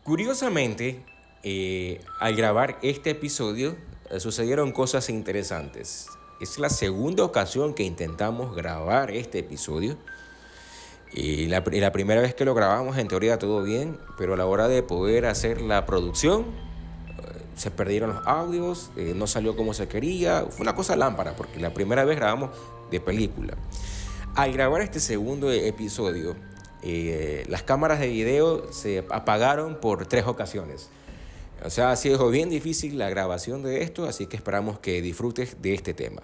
Curiosamente, al grabar este episodio, sucedieron cosas interesantes. Es la segunda ocasión que intentamos grabar este episodio. Y la primera vez que lo grabamos, en teoría todo bien, pero a la hora de poder hacer la producción, se perdieron los audios, no salió como se quería. Fue una cosa lámpara, porque la primera vez grabamos de película. Al grabar este segundo episodio, las cámaras de video se apagaron por 3 ocasiones. O sea, ha sido bien difícil la grabación de esto, así que esperamos que disfrutes de este tema.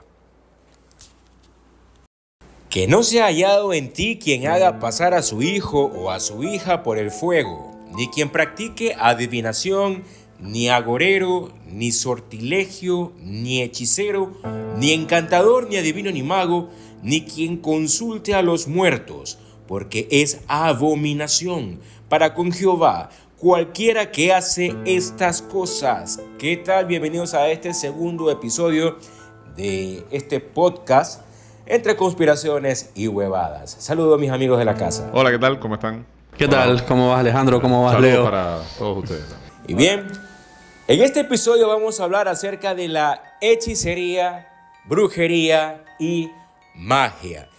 Que no se ha hallado en ti quien haga pasar a su hijo o a su hija por el fuego, ni quien practique adivinación, ni agorero, ni sortilegio, ni hechicero, ni encantador, ni adivino, ni mago, ni quien consulte a los muertos, porque es abominación para con Jehová cualquiera que hace estas cosas. ¿Qué tal? Bienvenidos a este segundo episodio de este podcast entre conspiraciones y huevadas. Saludos a mis amigos de la casa. Hola, ¿qué tal? ¿Cómo están? ¿Qué tal? ¿Cómo vas, Alejandro? ¿Cómo vas, Saludos Leo? para todos ustedes. Y bien, en este episodio vamos a hablar acerca de la hechicería, brujería y magia.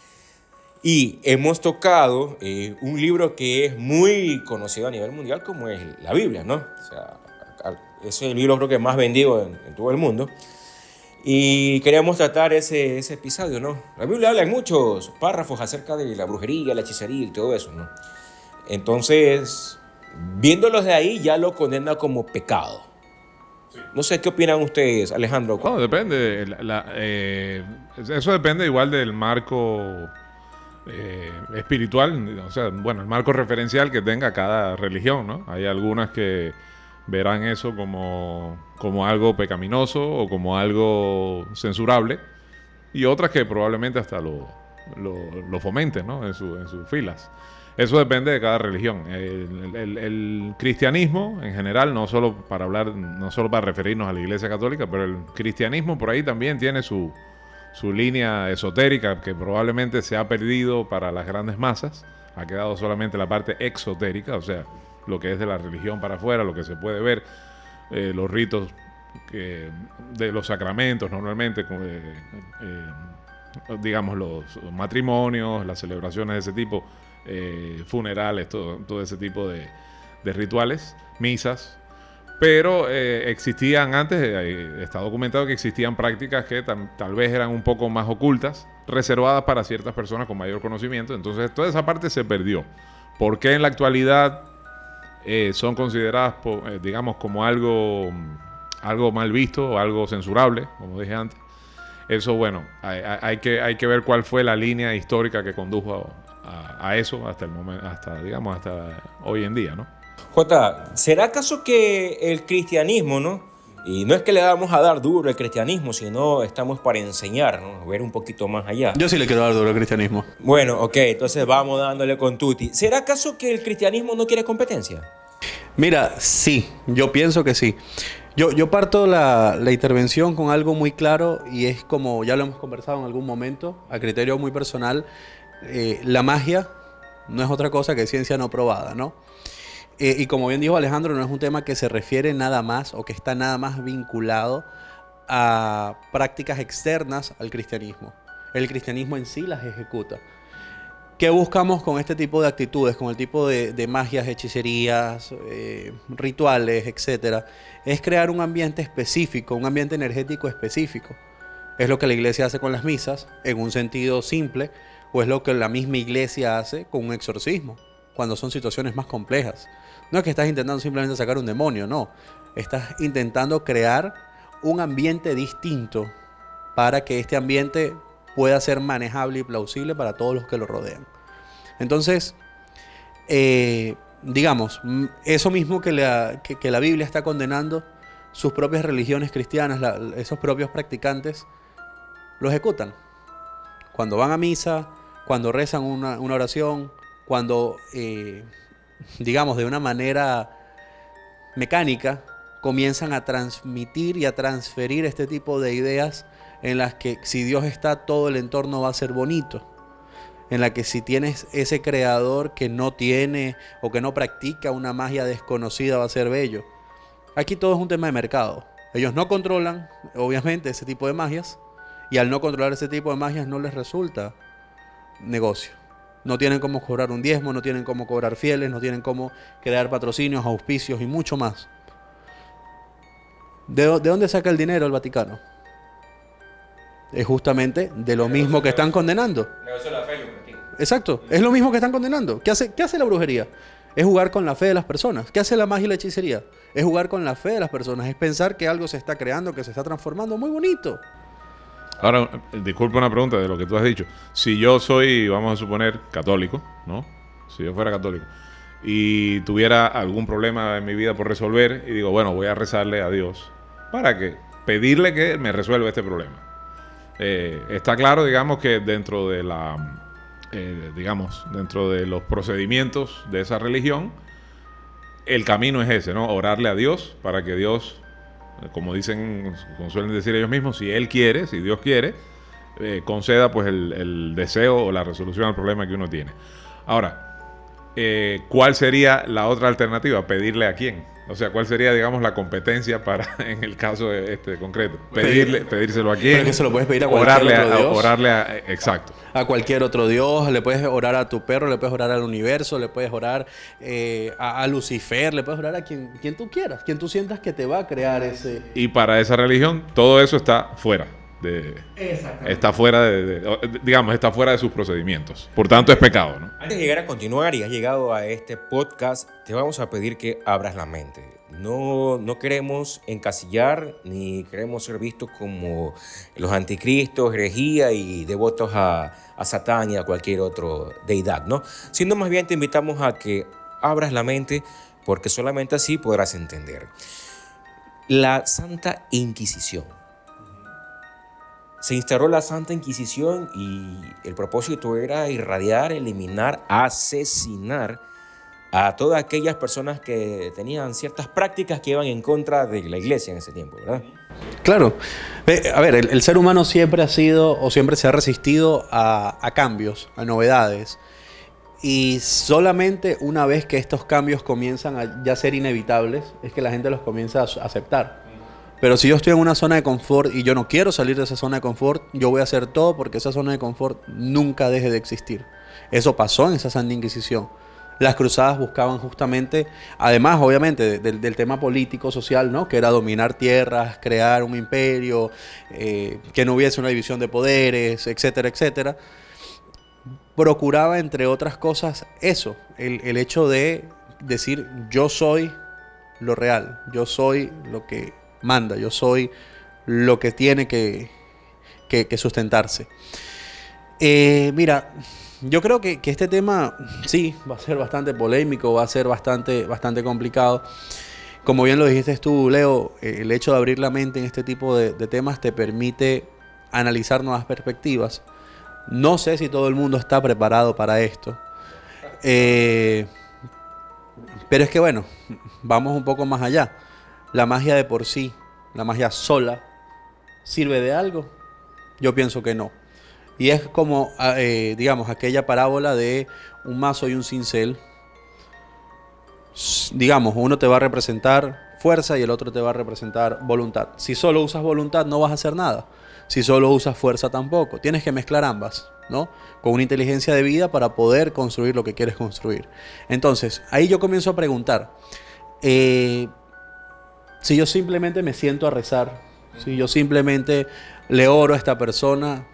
Y hemos tocado un libro que es muy conocido a nivel mundial como es la Biblia, ¿no? O sea, es el libro creo que más vendido en todo el mundo. Y queríamos tratar ese episodio, ¿no? La Biblia habla en muchos párrafos acerca de la brujería, la hechicería y todo eso, ¿no? Entonces, viéndolos de ahí ya lo condena como pecado. Sí. No sé, ¿qué opinan ustedes, Alejandro? No, depende. Eso depende igual del marco espiritual, o sea, bueno, el marco referencial que tenga cada religión, ¿no? Hay algunas que verán eso como algo pecaminoso o como algo censurable, y otras que probablemente hasta lo fomenten, ¿no? en sus filas. Eso depende de cada religión. El cristianismo en general, no solo para referirnos a la Iglesia Católica, pero el cristianismo por ahí también tiene su línea esotérica que probablemente se ha perdido para las grandes masas. Ha quedado solamente la parte exotérica, o sea, lo que es de la religión para afuera, lo que se puede ver, los ritos de los sacramentos normalmente, digamos los matrimonios, las celebraciones de ese tipo, funerales, todo ese tipo de rituales, misas. Pero existían antes, está documentado que existían prácticas que tal vez eran un poco más ocultas, reservadas para ciertas personas con mayor conocimiento. Entonces toda esa parte se perdió. ¿Por qué en la actualidad son consideradas, digamos, como algo mal visto o algo censurable, como dije antes? Eso, bueno, hay que ver cuál fue la línea histórica que condujo a eso hasta el momento, hasta hoy en día, ¿no? Jota, ¿será acaso que el cristianismo, ¿no? Y no es que le vamos a dar duro al cristianismo, sino estamos para enseñar, ¿no? Ver un poquito más allá. Yo sí le quiero dar duro al cristianismo. Bueno, ok, entonces vamos dándole con tutti. ¿Será acaso que el cristianismo no quiere competencia? Mira, sí, yo pienso que sí. Yo parto la intervención con algo muy claro, y es como ya lo hemos conversado en algún momento, a criterio muy personal, la magia no es otra cosa que ciencia no probada, ¿no? Y como bien dijo Alejandro, no es un tema que se refiere nada más o que está nada más vinculado a prácticas externas al cristianismo. El cristianismo en sí las ejecuta. ¿Qué buscamos con este tipo de actitudes, con el tipo de magias, hechicerías, rituales, etcétera? Es crear un ambiente específico, un ambiente energético específico. Es lo que la iglesia hace con las misas, en un sentido simple, o es lo que la misma iglesia hace con un exorcismo, cuando son situaciones más complejas. No es que estás intentando simplemente sacar un demonio, no. Estás intentando crear un ambiente distinto para que este ambiente pueda ser manejable y plausible para todos los que lo rodean. Entonces, digamos, eso mismo que la Biblia está condenando, sus propias religiones cristianas, esos propios practicantes, lo ejecutan. Cuando van a misa, cuando rezan una oración, cuando, digamos, de una manera mecánica, comienzan a transmitir y a transferir este tipo de ideas en las que si Dios está, todo el entorno va a ser bonito. en la que si tienes ese creador que no tiene o que no practica una magia desconocida va a ser bello. Aquí todo es un tema de mercado. Ellos no controlan, obviamente, ese tipo de magias, y al no controlar ese tipo de magias no les resulta negocio. No tienen cómo cobrar un diezmo, no tienen cómo cobrar fieles, no tienen cómo crear patrocinios, auspicios y mucho más. ¿De dónde saca el dinero el Vaticano? Es justamente de lo mismo que están condenando. Exacto, es lo mismo que están condenando. ¿Qué hace la brujería? Es jugar con la fe de las personas. ¿Qué hace la magia y la hechicería? Es jugar con la fe de las personas. Es pensar que algo se está creando, que se está transformando. Muy bonito. Ahora, disculpa una pregunta de lo que tú has dicho. Si yo soy, vamos a suponer, católico, ¿no? Si yo fuera católico y tuviera algún problema en mi vida por resolver y digo, bueno, voy a rezarle a Dios para que pedirle que me resuelva este problema. Está claro, digamos, que dentro de dentro de los procedimientos de esa religión, el camino es ese, ¿no? Orarle a Dios para que Dios, como dicen, como suelen decir ellos mismos, si Él quiere, si Dios quiere, conceda pues el deseo o la resolución al problema que uno tiene. Ahora, ¿cuál sería la otra alternativa? ¿Pedirle a quién? O sea, ¿cuál sería, digamos, la competencia para, en el caso este concreto? Pedírselo a quién. Pero que se lo puedes pedir a cualquier otro Dios. Exacto. A cualquier otro Dios, le puedes orar a tu perro, le puedes orar al universo, le puedes orar a Lucifer, le puedes orar a quien tú quieras, quien tú sientas que te va a crear ese... Y para esa religión, todo eso está fuera. Está fuera digamos, está fuera de sus procedimientos. Por tanto, es pecado, ¿no? Antes de llegar a continuar y has llegado a este podcast, te vamos a pedir que abras la mente. No queremos encasillar ni queremos ser vistos como los anticristos, herejía y devotos a Satán y a cualquier otro deidad, ¿no? Sino más bien te invitamos a que abras la mente porque solamente así podrás entender. La Santa Inquisición. Se instauró la Santa Inquisición y el propósito era irradiar, eliminar, asesinar a todas aquellas personas que tenían ciertas prácticas que iban en contra de la iglesia en ese tiempo, ¿verdad? Claro. A ver, el ser humano siempre ha sido o siempre se ha resistido a cambios, a novedades. Y solamente una vez que estos cambios comienzan a ya ser inevitables es que la gente los comienza a aceptar. Pero si yo estoy en una zona de confort y yo no quiero salir de esa zona de confort, yo voy a hacer todo porque esa zona de confort nunca deje de existir. Eso pasó en esa Santa Inquisición. Las cruzadas buscaban justamente, además obviamente del tema político, social, ¿no? Que era dominar tierras, crear un imperio, que no hubiese una división de poderes, etcétera, etcétera. Procuraba, entre otras cosas, eso, el hecho de decir yo soy lo real, yo soy lo que manda, yo soy lo que tiene que sustentarse. Mira, yo creo que este tema sí va a ser bastante polémico, va a ser bastante complicado. Como bien lo dijiste tú, Leo, el hecho de abrir la mente en este tipo de temas te permite analizar nuevas perspectivas. No sé si todo el mundo está preparado para esto. Pero es que bueno, vamos un poco más allá. La magia de por sí, la magia sola, ¿sirve de algo? Yo pienso que no. Y es como, digamos, aquella parábola de un mazo y un cincel. Digamos, uno te va a representar fuerza y el otro te va a representar voluntad. Si solo usas voluntad no vas a hacer nada. Si solo usas fuerza tampoco. Tienes que mezclar ambas, ¿no? Con una inteligencia de vida para poder construir lo que quieres construir. Entonces, ahí yo comienzo a preguntar. Si yo simplemente me siento a rezar, si yo simplemente le oro a esta persona,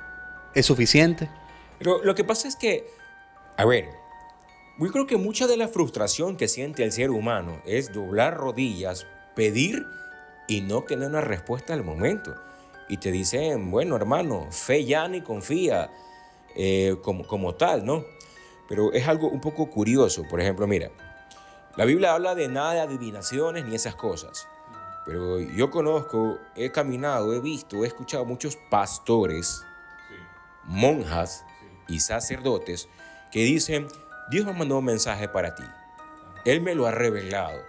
¿es suficiente? Pero lo que pasa es que, a ver, yo creo que mucha de la frustración que siente el ser humano es doblar rodillas, pedir y no tener una respuesta al momento. Y te dicen, bueno, hermano, fe ya ni confía como tal, ¿no? Pero es algo un poco curioso. Por ejemplo, mira, la Biblia habla de nada de adivinaciones ni esas cosas. Pero yo conozco, he caminado, he visto, he escuchado muchos pastores, monjas y sacerdotes que dicen, Dios me mandó un mensaje para ti. Él me lo ha revelado.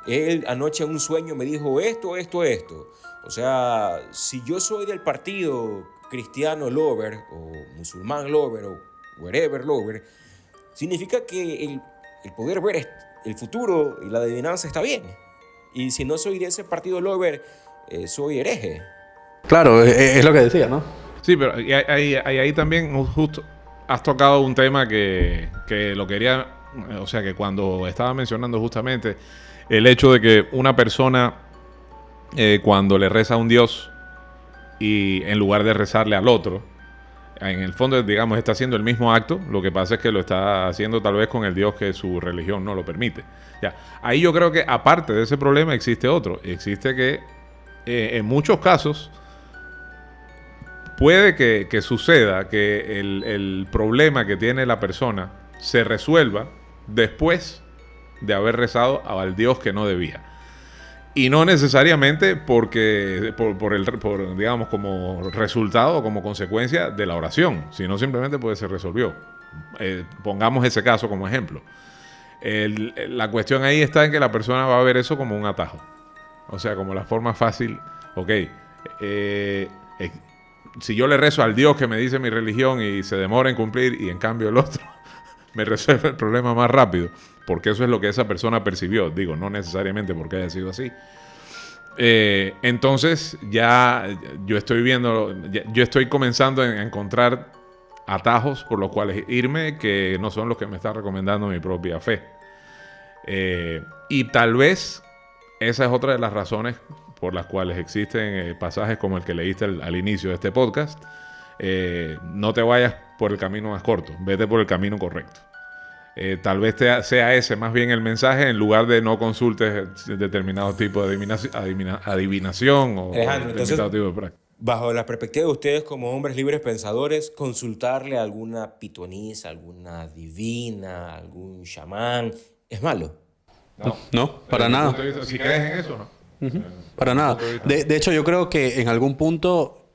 Él anoche en un sueño me dijo esto. O sea, si yo soy del partido cristiano lover o musulmán lover o wherever, lover, significa que el poder ver el futuro y la adivinanza está bien. Y si no soy de ese partido lover, soy hereje. Claro, es lo que decía, ¿no? Sí, pero ahí también justo has tocado un tema que lo quería, o sea, que cuando estaba mencionando justamente el hecho de que una persona cuando le reza a un Dios y en lugar de rezarle al otro, en el fondo, digamos, está haciendo el mismo acto, lo que pasa es que lo está haciendo tal vez con el Dios que su religión no lo permite. Ya, ahí yo creo que aparte de ese problema existe otro. Existe que en muchos casos puede que suceda que el problema que tiene la persona se resuelva después de haber rezado al Dios que no debía. Y no necesariamente porque por digamos, como resultado o como consecuencia de la oración, sino simplemente porque se resolvió. Pongamos ese caso como ejemplo. La cuestión ahí está en que la persona va a ver eso como un atajo. O sea, como la forma fácil. Ok, si yo le rezo al Dios que me dice mi religión y se demora en cumplir, y en cambio el otro me resuelve el problema más rápido, porque eso es lo que esa persona percibió. Digo, no necesariamente porque haya sido así. Entonces ya yo estoy viendo, yo estoy comenzando a encontrar atajos por los cuales irme que no son los que me está recomendando mi propia fe. Y tal vez esa es otra de las razones por las cuales existen pasajes como el que leíste al inicio de este podcast. No te vayas por el camino más corto, vete por el camino correcto. Tal vez sea ese más bien el mensaje, en lugar de no consultes determinado tipo de adivinación o Alejandro, determinado tipo de práctica. Bajo la perspectiva de ustedes como hombres libres pensadores, consultarle a alguna pitonisa, alguna divina, algún chamán, ¿es malo? No, para nada. Si crees en eso, no. Para nada. De hecho, yo creo que en algún punto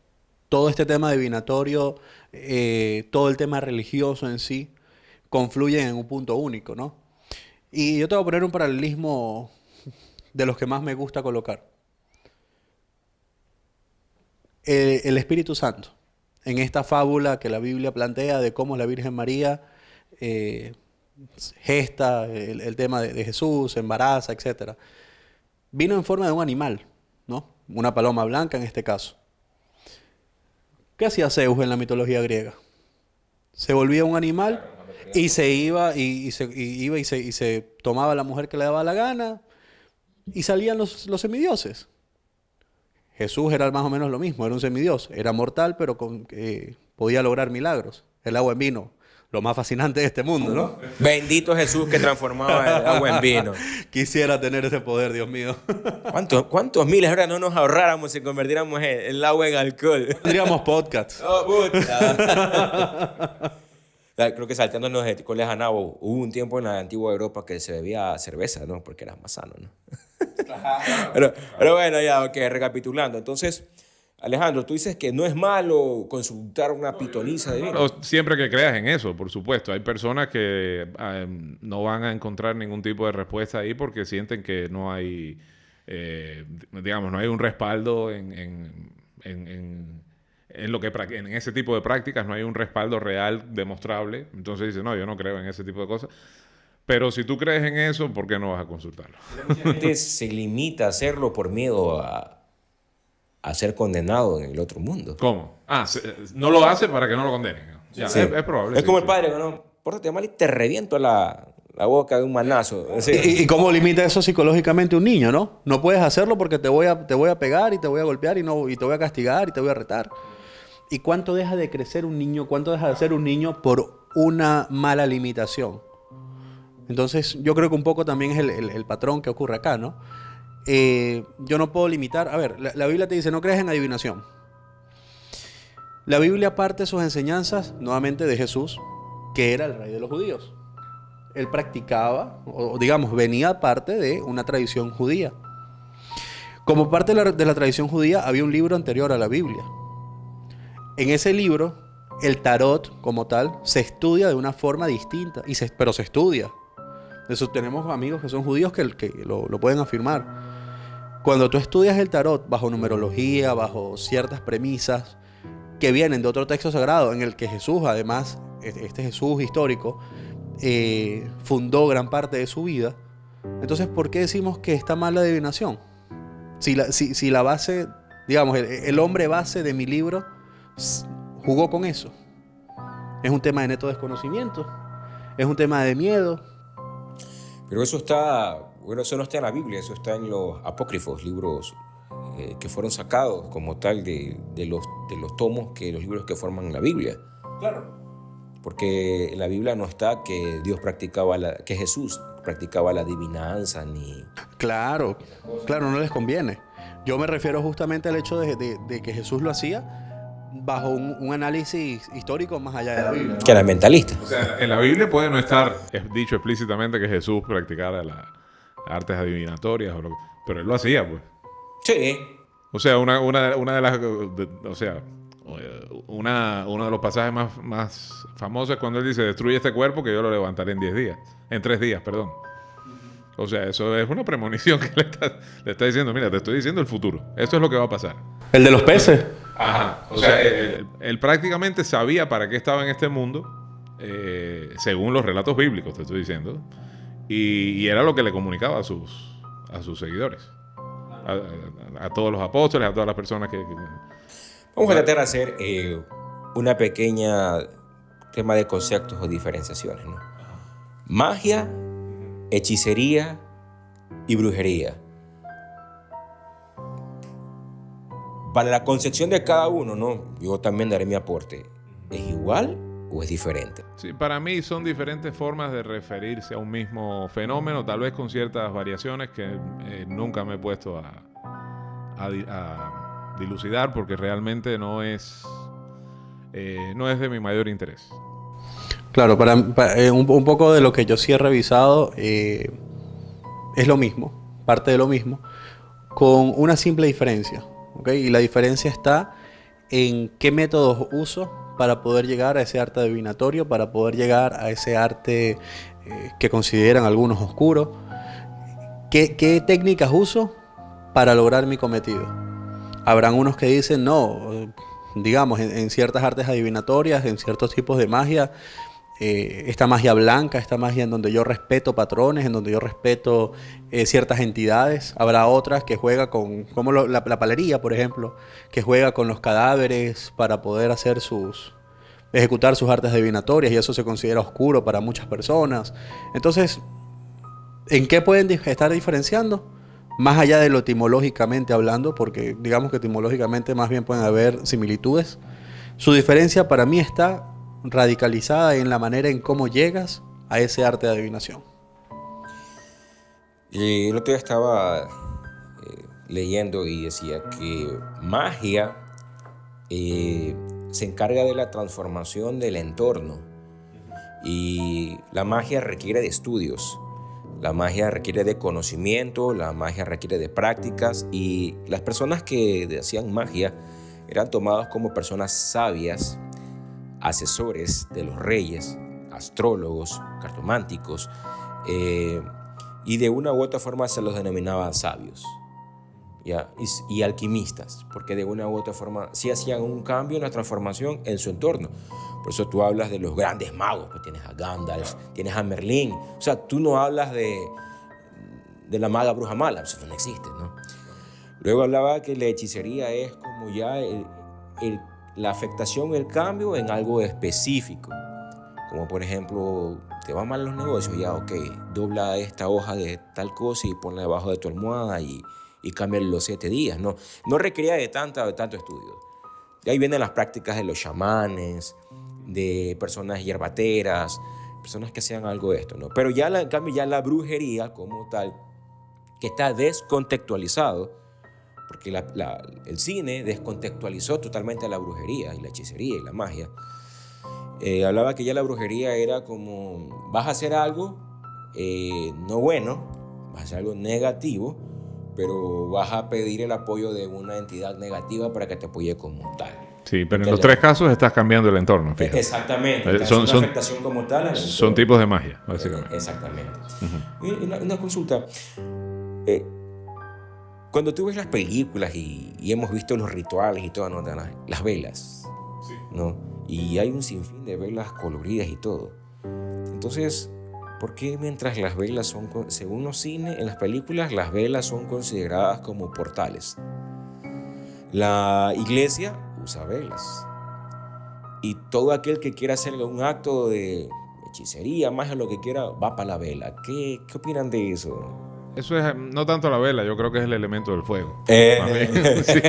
todo este tema divinatorio, todo el tema religioso en sí, confluyen en un punto único, ¿no? Y yo te voy a poner un paralelismo de los que más me gusta colocar. El Espíritu Santo, en esta fábula que la Biblia plantea de cómo la Virgen María gesta el tema de Jesús, embaraza, etc. Vino en forma de un animal, ¿no? Una paloma blanca en este caso. ¿Qué hacía Zeus en la mitología griega? Se volvía un animal y se iba y se tomaba la mujer que le daba la gana y salían los semidioses. Jesús era más o menos lo mismo, era un semidios, era mortal pero podía lograr milagros. El agua en vino, lo más fascinante de este mundo, ¿no? Bendito Jesús que transformaba el agua en vino. Quisiera tener ese poder, Dios mío. ¿Cuántos miles ahora no nos ahorráramos si convirtiéramos el agua en alcohol? Tendríamos podcast. Oh, puta. Creo que saltándonos de Ticoles a Nabo, hubo un tiempo en la antigua Europa que se bebía cerveza, ¿no? Porque era más sano, ¿no? pero bueno, ya, ok, recapitulando. Entonces, Alejandro, tú dices que no es malo consultar una pitonisa divina. Siempre que creas en eso, por supuesto. Hay personas que no van a encontrar ningún tipo de respuesta ahí porque sienten que no hay, digamos, no hay un respaldo en ese tipo de prácticas, no hay un respaldo real demostrable. Entonces dicen, no, yo no creo en ese tipo de cosas. Pero si tú crees en eso, ¿por qué no vas a consultarlo? Mucha gente se limita a hacerlo por miedo a ser condenado en el otro mundo. ¿Cómo? No lo hace para que no lo condenen. Ya, Sí. es probable. Es como sí, el padre, ¿no? Pórtate mal y te reviento la boca de un manazo. Sí. ¿Y cómo limita eso psicológicamente un niño, no? No puedes hacerlo porque te voy a pegar y te voy a golpear y te voy a castigar y te voy a retar. ¿Y cuánto deja de crecer un niño? ¿Cuánto deja de ser un niño por una mala limitación? Entonces, yo creo que un poco también es el patrón que ocurre acá, ¿no? Yo no puedo limitar. A ver, la Biblia te dice, no creas en adivinación. La Biblia parte sus enseñanzas nuevamente de Jesús, que era el rey de los judíos. Él practicaba, o digamos, venía parte de una tradición judía. Como parte de la tradición judía, había un libro anterior a la Biblia. En ese libro, el tarot como tal se estudia de una forma distinta, pero se estudia. Eso tenemos amigos que son judíos que lo pueden afirmar. Cuando tú estudias el tarot bajo numerología, bajo ciertas premisas que vienen de otro texto sagrado, en el que Jesús además este Jesús histórico, fundó gran parte de su vida, entonces ¿por qué decimos que está mal la adivinación? Si la base, digamos, el hombre base de mi libro jugó con eso. Es un tema de neto desconocimiento, es un tema de miedo. Pero eso no está en la Biblia, eso está en los apócrifos, libros que fueron sacados como tal de los tomos, los libros que forman la Biblia. Claro. Porque en la Biblia no está que que Jesús practicaba la adivinanza ni... Claro, no les conviene. Yo me refiero justamente al hecho de que Jesús lo hacía bajo un análisis histórico más allá de la Biblia, ¿no? Que era mentalista. O sea, en la Biblia puede no estar dicho explícitamente que Jesús practicara las artes adivinatorias, pero él lo hacía, pues. Sí. O sea, uno de los pasajes más famosos es cuando él dice: destruye este cuerpo que yo lo levantaré en 3 días, perdón. O sea, eso es una premonición que le está diciendo: mira, te estoy diciendo el futuro. Esto es lo que va a pasar. El de los peces. Ajá. O sea, él prácticamente sabía para qué estaba en este mundo, según los relatos bíblicos, te estoy diciendo. Y era lo que le comunicaba a sus seguidores. A todos los apóstoles, a todas las personas que... Vamos a tratar de hacer una pequeña tema de conceptos o diferenciaciones, ¿no? Magia, hechicería y brujería. Para la concepción de cada uno, ¿no? Yo también daré mi aporte. ¿Es igual o es diferente? Sí, para mí son diferentes formas de referirse a un mismo fenómeno, tal vez con ciertas variaciones que nunca me he puesto a dilucidar, porque realmente no es de mi mayor interés. Claro, un poco de lo que yo sí he revisado es lo mismo, parte de lo mismo, con una simple diferencia, ¿ok? Y la diferencia está en qué métodos uso para poder llegar a ese arte adivinatorio, para poder llegar a ese arte que consideran algunos oscuro. ¿Qué técnicas uso para lograr mi cometido? Habrán unos que dicen, no, digamos, en ciertas artes adivinatorias, en ciertos tipos de magia, esta magia blanca, esta magia en donde yo respeto patrones, en donde yo respeto ciertas entidades. Habrá otras que juega como la palería, por ejemplo, que juega con los cadáveres para poder ejecutar sus artes adivinatorias, y eso se considera oscuro para muchas personas. Entonces, ¿en qué pueden estar diferenciando? Más allá de lo etimológicamente hablando, porque digamos que etimológicamente más bien pueden haber similitudes. Su diferencia para mí está radicalizada en la manera en cómo llegas a ese arte de adivinación. El otro día estaba leyendo y decía que magia se encarga de la transformación del entorno, y la magia requiere de estudios, la magia requiere de conocimiento, la magia requiere de prácticas, y las personas que hacían magia eran tomadas como personas sabias, asesores de los reyes, astrólogos, cartománticos, y de una u otra forma se los denominaban sabios, ¿ya? Y alquimistas, porque de una u otra forma sí hacían un cambio, una transformación en su entorno. Por eso tú hablas de los grandes magos, pues tienes a Gandalf, tienes a Merlín. O sea, tú no hablas de la maga bruja mala, eso no existe, ¿no? Luego hablaba que la hechicería es como ya la afectación, el cambio en algo específico. Como por ejemplo, te van mal los negocios, ya, ok, dobla esta hoja de tal cosa y ponla debajo de tu almohada y cámbiala los 7 días. No requería de tanto estudio. De ahí vienen las prácticas de los chamanes, de personas hierbateras, personas que hacían algo de esto, ¿no? Pero ya en cambio ya la brujería como tal, que está descontextualizado, porque el cine descontextualizó totalmente la brujería y la hechicería y la magia. Hablaba que ya la brujería era como, vas a hacer algo no bueno, vas a hacer algo negativo, pero vas a pedir el apoyo de una entidad negativa para que te apoye como tal. Sí, pero en los 3 casos estás cambiando el entorno, fíjate. Exactamente. Son una afectación como tal. Son tipos de magia, básicamente. Exactamente. Uh-huh. Una consulta. Cuando tú ves las películas y hemos visto los rituales y todo, ¿no? Las velas, sí, ¿no? y hay un sinfín de velas coloridas y todo. Entonces, ¿por qué mientras las velas son, según los cines, en las películas, las velas son consideradas como portales? La iglesia usa velas. Y todo aquel que quiera hacer un acto de hechicería, magia, lo que quiera, va para la vela. ¿Qué opinan de eso? Eso es no tanto la vela, yo creo que es el elemento del fuego. Más bien. Sí,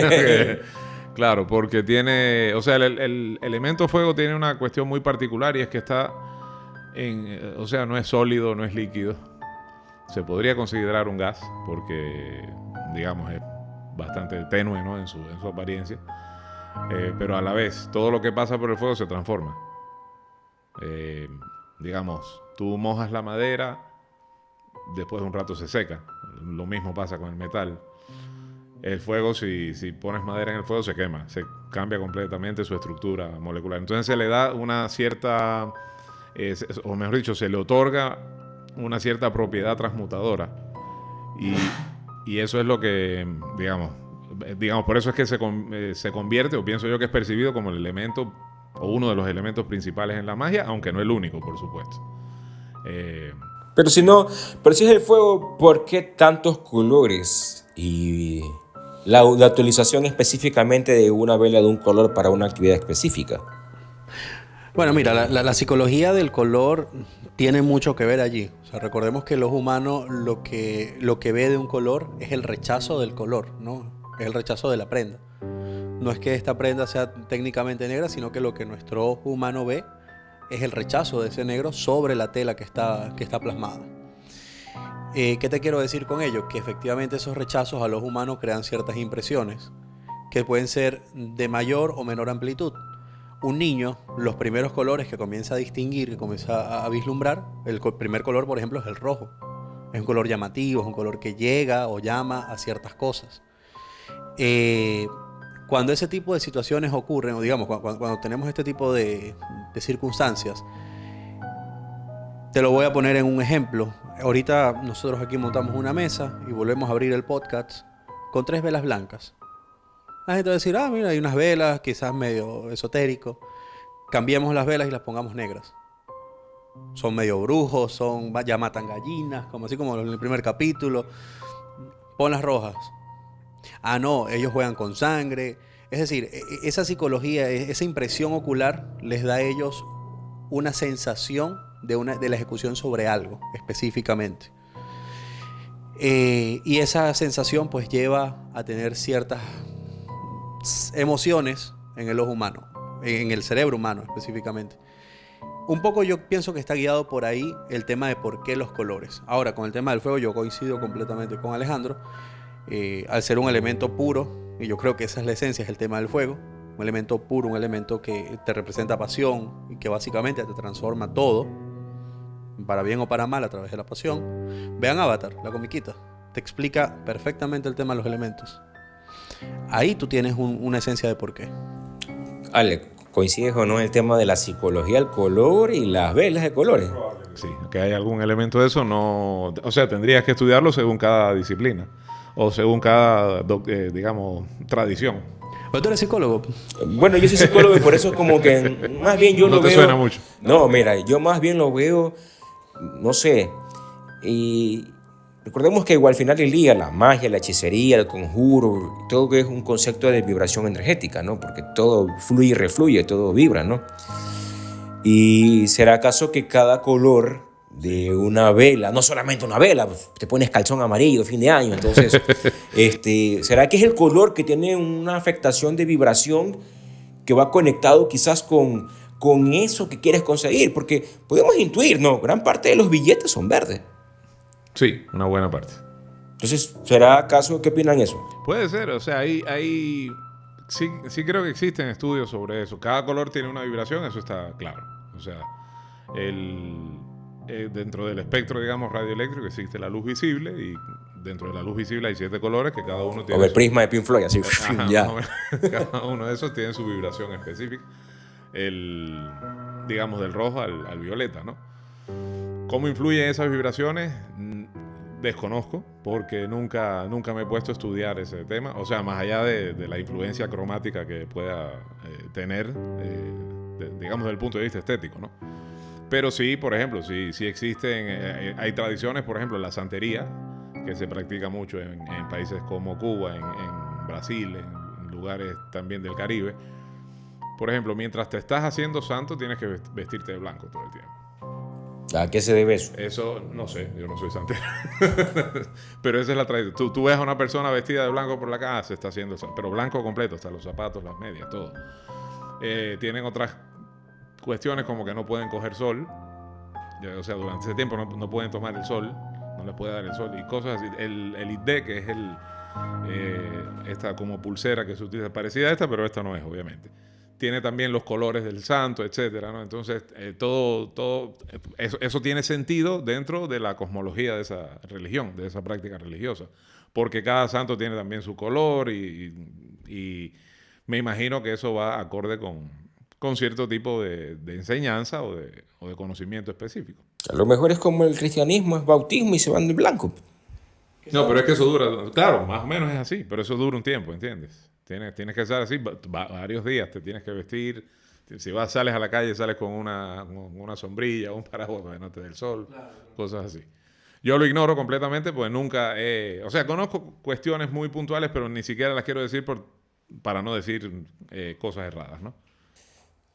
claro, porque tiene, o sea, el elemento fuego tiene una cuestión muy particular y es que está o sea, no es sólido, no es líquido. Se podría considerar un gas porque, digamos, es bastante tenue, ¿no? en su apariencia. Pero a la vez, todo lo que pasa por el fuego se transforma. Digamos, tú mojas la madera, después de un rato se seca. Lo mismo pasa con el metal. El fuego, si pones madera en el fuego, se quema. Se cambia completamente su estructura molecular. Entonces se le da una cierta, o mejor dicho, se le otorga una cierta propiedad transmutadora. Y eso es lo que, digamos, por eso es que se convierte, o pienso yo que es percibido como el elemento, o uno de los elementos principales en la magia, aunque no el único, por supuesto. Pero si es el fuego, ¿por qué tantos colores? Y la utilización específicamente de una vela de un color para una actividad específica. Bueno, mira, la psicología del color tiene mucho que ver allí. O sea, recordemos que los humanos lo que ve de un color es el rechazo del color, ¿no? Es el rechazo de la prenda. No es que esta prenda sea técnicamente negra, sino que lo que nuestro ojo humano ve es el rechazo de ese negro sobre la tela que está plasmada. ¿Qué te quiero decir con ello? Que efectivamente esos rechazos a los humanos crean ciertas impresiones que pueden ser de mayor o menor amplitud. Un niño, los primeros colores que comienza a distinguir, que comienza a vislumbrar, el primer color, por ejemplo, es el rojo. Es un color llamativo, es un color que llega o llama a ciertas cosas. Cuando ese tipo de situaciones ocurren, o digamos, cuando tenemos este tipo de circunstancias, te lo voy a poner en un ejemplo. Ahorita nosotros aquí montamos una mesa y volvemos a abrir el podcast con 3 velas blancas. La gente va a decir, mira, hay unas velas, quizás medio esotérico. Cambiemos las velas y las pongamos negras. Son medio brujos, ya matan gallinas, así como en el primer capítulo. Pon las rojas. No, ellos juegan con sangre. Es decir, esa psicología, esa impresión ocular les da a ellos una sensación de la ejecución sobre algo específicamente. Y esa sensación pues lleva a tener ciertas emociones en el ojo humano, en el cerebro humano específicamente. Un poco yo pienso que está guiado por ahí el tema de por qué los colores. Ahora, con el tema del fuego yo coincido completamente con Alejandro. Al ser un elemento puro, y yo creo que esa es la esencia, es el tema del fuego, un elemento puro, un elemento que te representa pasión y que básicamente te transforma todo, para bien o para mal, a través de la pasión. Vean Avatar, la comiquita, te explica perfectamente el tema de los elementos. Ahí tú tienes una esencia de por qué. Ale, ¿coincides o no en el tema de la psicología del color y las velas de colores? Sí, que hay algún elemento de eso, no, o sea, tendrías que estudiarlo según cada disciplina o según cada, digamos, tradición. ¿Pero tú eres psicólogo? Bueno, yo soy psicólogo y por eso como que más bien yo lo veo... No te suena mucho. No, mira, yo más bien lo veo, no sé, y recordemos que igual al final del día la magia, la hechicería, el conjuro, todo es un concepto de vibración energética, ¿no? Porque todo fluye y refluye, todo vibra, ¿no? ¿Y será acaso que cada color de una vela, no solamente una vela, te pones calzón amarillo fin de año, entonces, ¿será que es el color que tiene una afectación de vibración que va conectado quizás con eso que quieres conseguir? Porque podemos intuir, ¿no? Gran parte de los billetes son verdes. Sí, una buena parte. Entonces, ¿será acaso? ¿Qué opinan eso? Puede ser, o sea, sí creo que existen estudios sobre eso. Cada color tiene una vibración, eso está claro. O sea, dentro del espectro, digamos, radioeléctrico existe la luz visible y dentro de la luz visible hay 7 colores que cada uno tiene... O el prisma de Pink Floyd, así, ya. Cada uno de esos tiene su vibración específica. Digamos, del rojo al violeta, ¿no? ¿Cómo influyen esas vibraciones? Desconozco, porque nunca me he puesto a estudiar ese tema. O sea, más allá de la influencia cromática que pueda tener, digamos, desde el punto de vista estético, ¿no? Pero sí, por ejemplo, sí existen, hay tradiciones, por ejemplo, la santería, que se practica mucho en países como Cuba, en Brasil, en lugares también del Caribe. Por ejemplo, mientras te estás haciendo santo, tienes que vestirte de blanco todo el tiempo. ¿A qué se debe eso? Eso, no sé, yo no soy santero. Pero esa es la tradición. Tú ves a una persona vestida de blanco por la calle, se está haciendo santo. Pero blanco completo, hasta los zapatos, las medias, todo. Tienen otras cuestiones como que no pueden coger sol. O sea, durante ese tiempo no pueden tomar el sol. No les puede dar el sol. Y cosas así. El idé, que es esta como pulsera que se utiliza, parecida a esta, pero esta no es, obviamente. Tiene también los colores del santo, etcétera, ¿no? Entonces, todo eso tiene sentido dentro de la cosmología de esa religión, de esa práctica religiosa. Porque cada santo tiene también su color y me imagino que eso va acorde con cierto tipo de enseñanza o de conocimiento específico. A lo mejor es como el cristianismo, es bautismo y se van de blanco. No, pero es que eso dura, claro, más o menos es así, pero eso dura un tiempo, ¿entiendes? Tienes que estar así varios días, te tienes que vestir. Si sales a la calle, sales con una sombrilla, un paraguas para que no te dé el sol, claro. Cosas así. Yo lo ignoro completamente, pues nunca o sea, conozco cuestiones muy puntuales, pero ni siquiera las quiero decir para no decir cosas erradas, ¿no?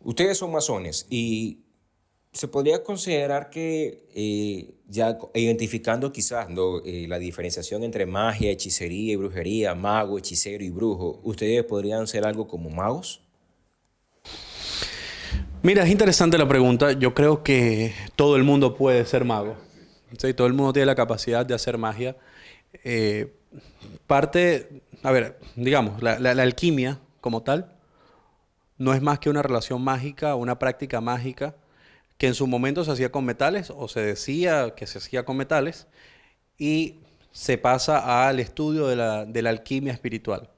Ustedes son masones y se podría considerar que ya identificando quizás la diferenciación entre magia, hechicería y brujería, mago, hechicero y brujo, ¿ustedes podrían ser algo como magos? Mira, es interesante la pregunta. Yo creo que todo el mundo puede ser mago. ¿Sí? Todo el mundo tiene la capacidad de hacer magia. Digamos, la alquimia como tal no es más que una relación mágica, una práctica mágica que en su momento se hacía con metales, o se decía que se hacía con metales, y se pasa al estudio de la alquimia espiritual.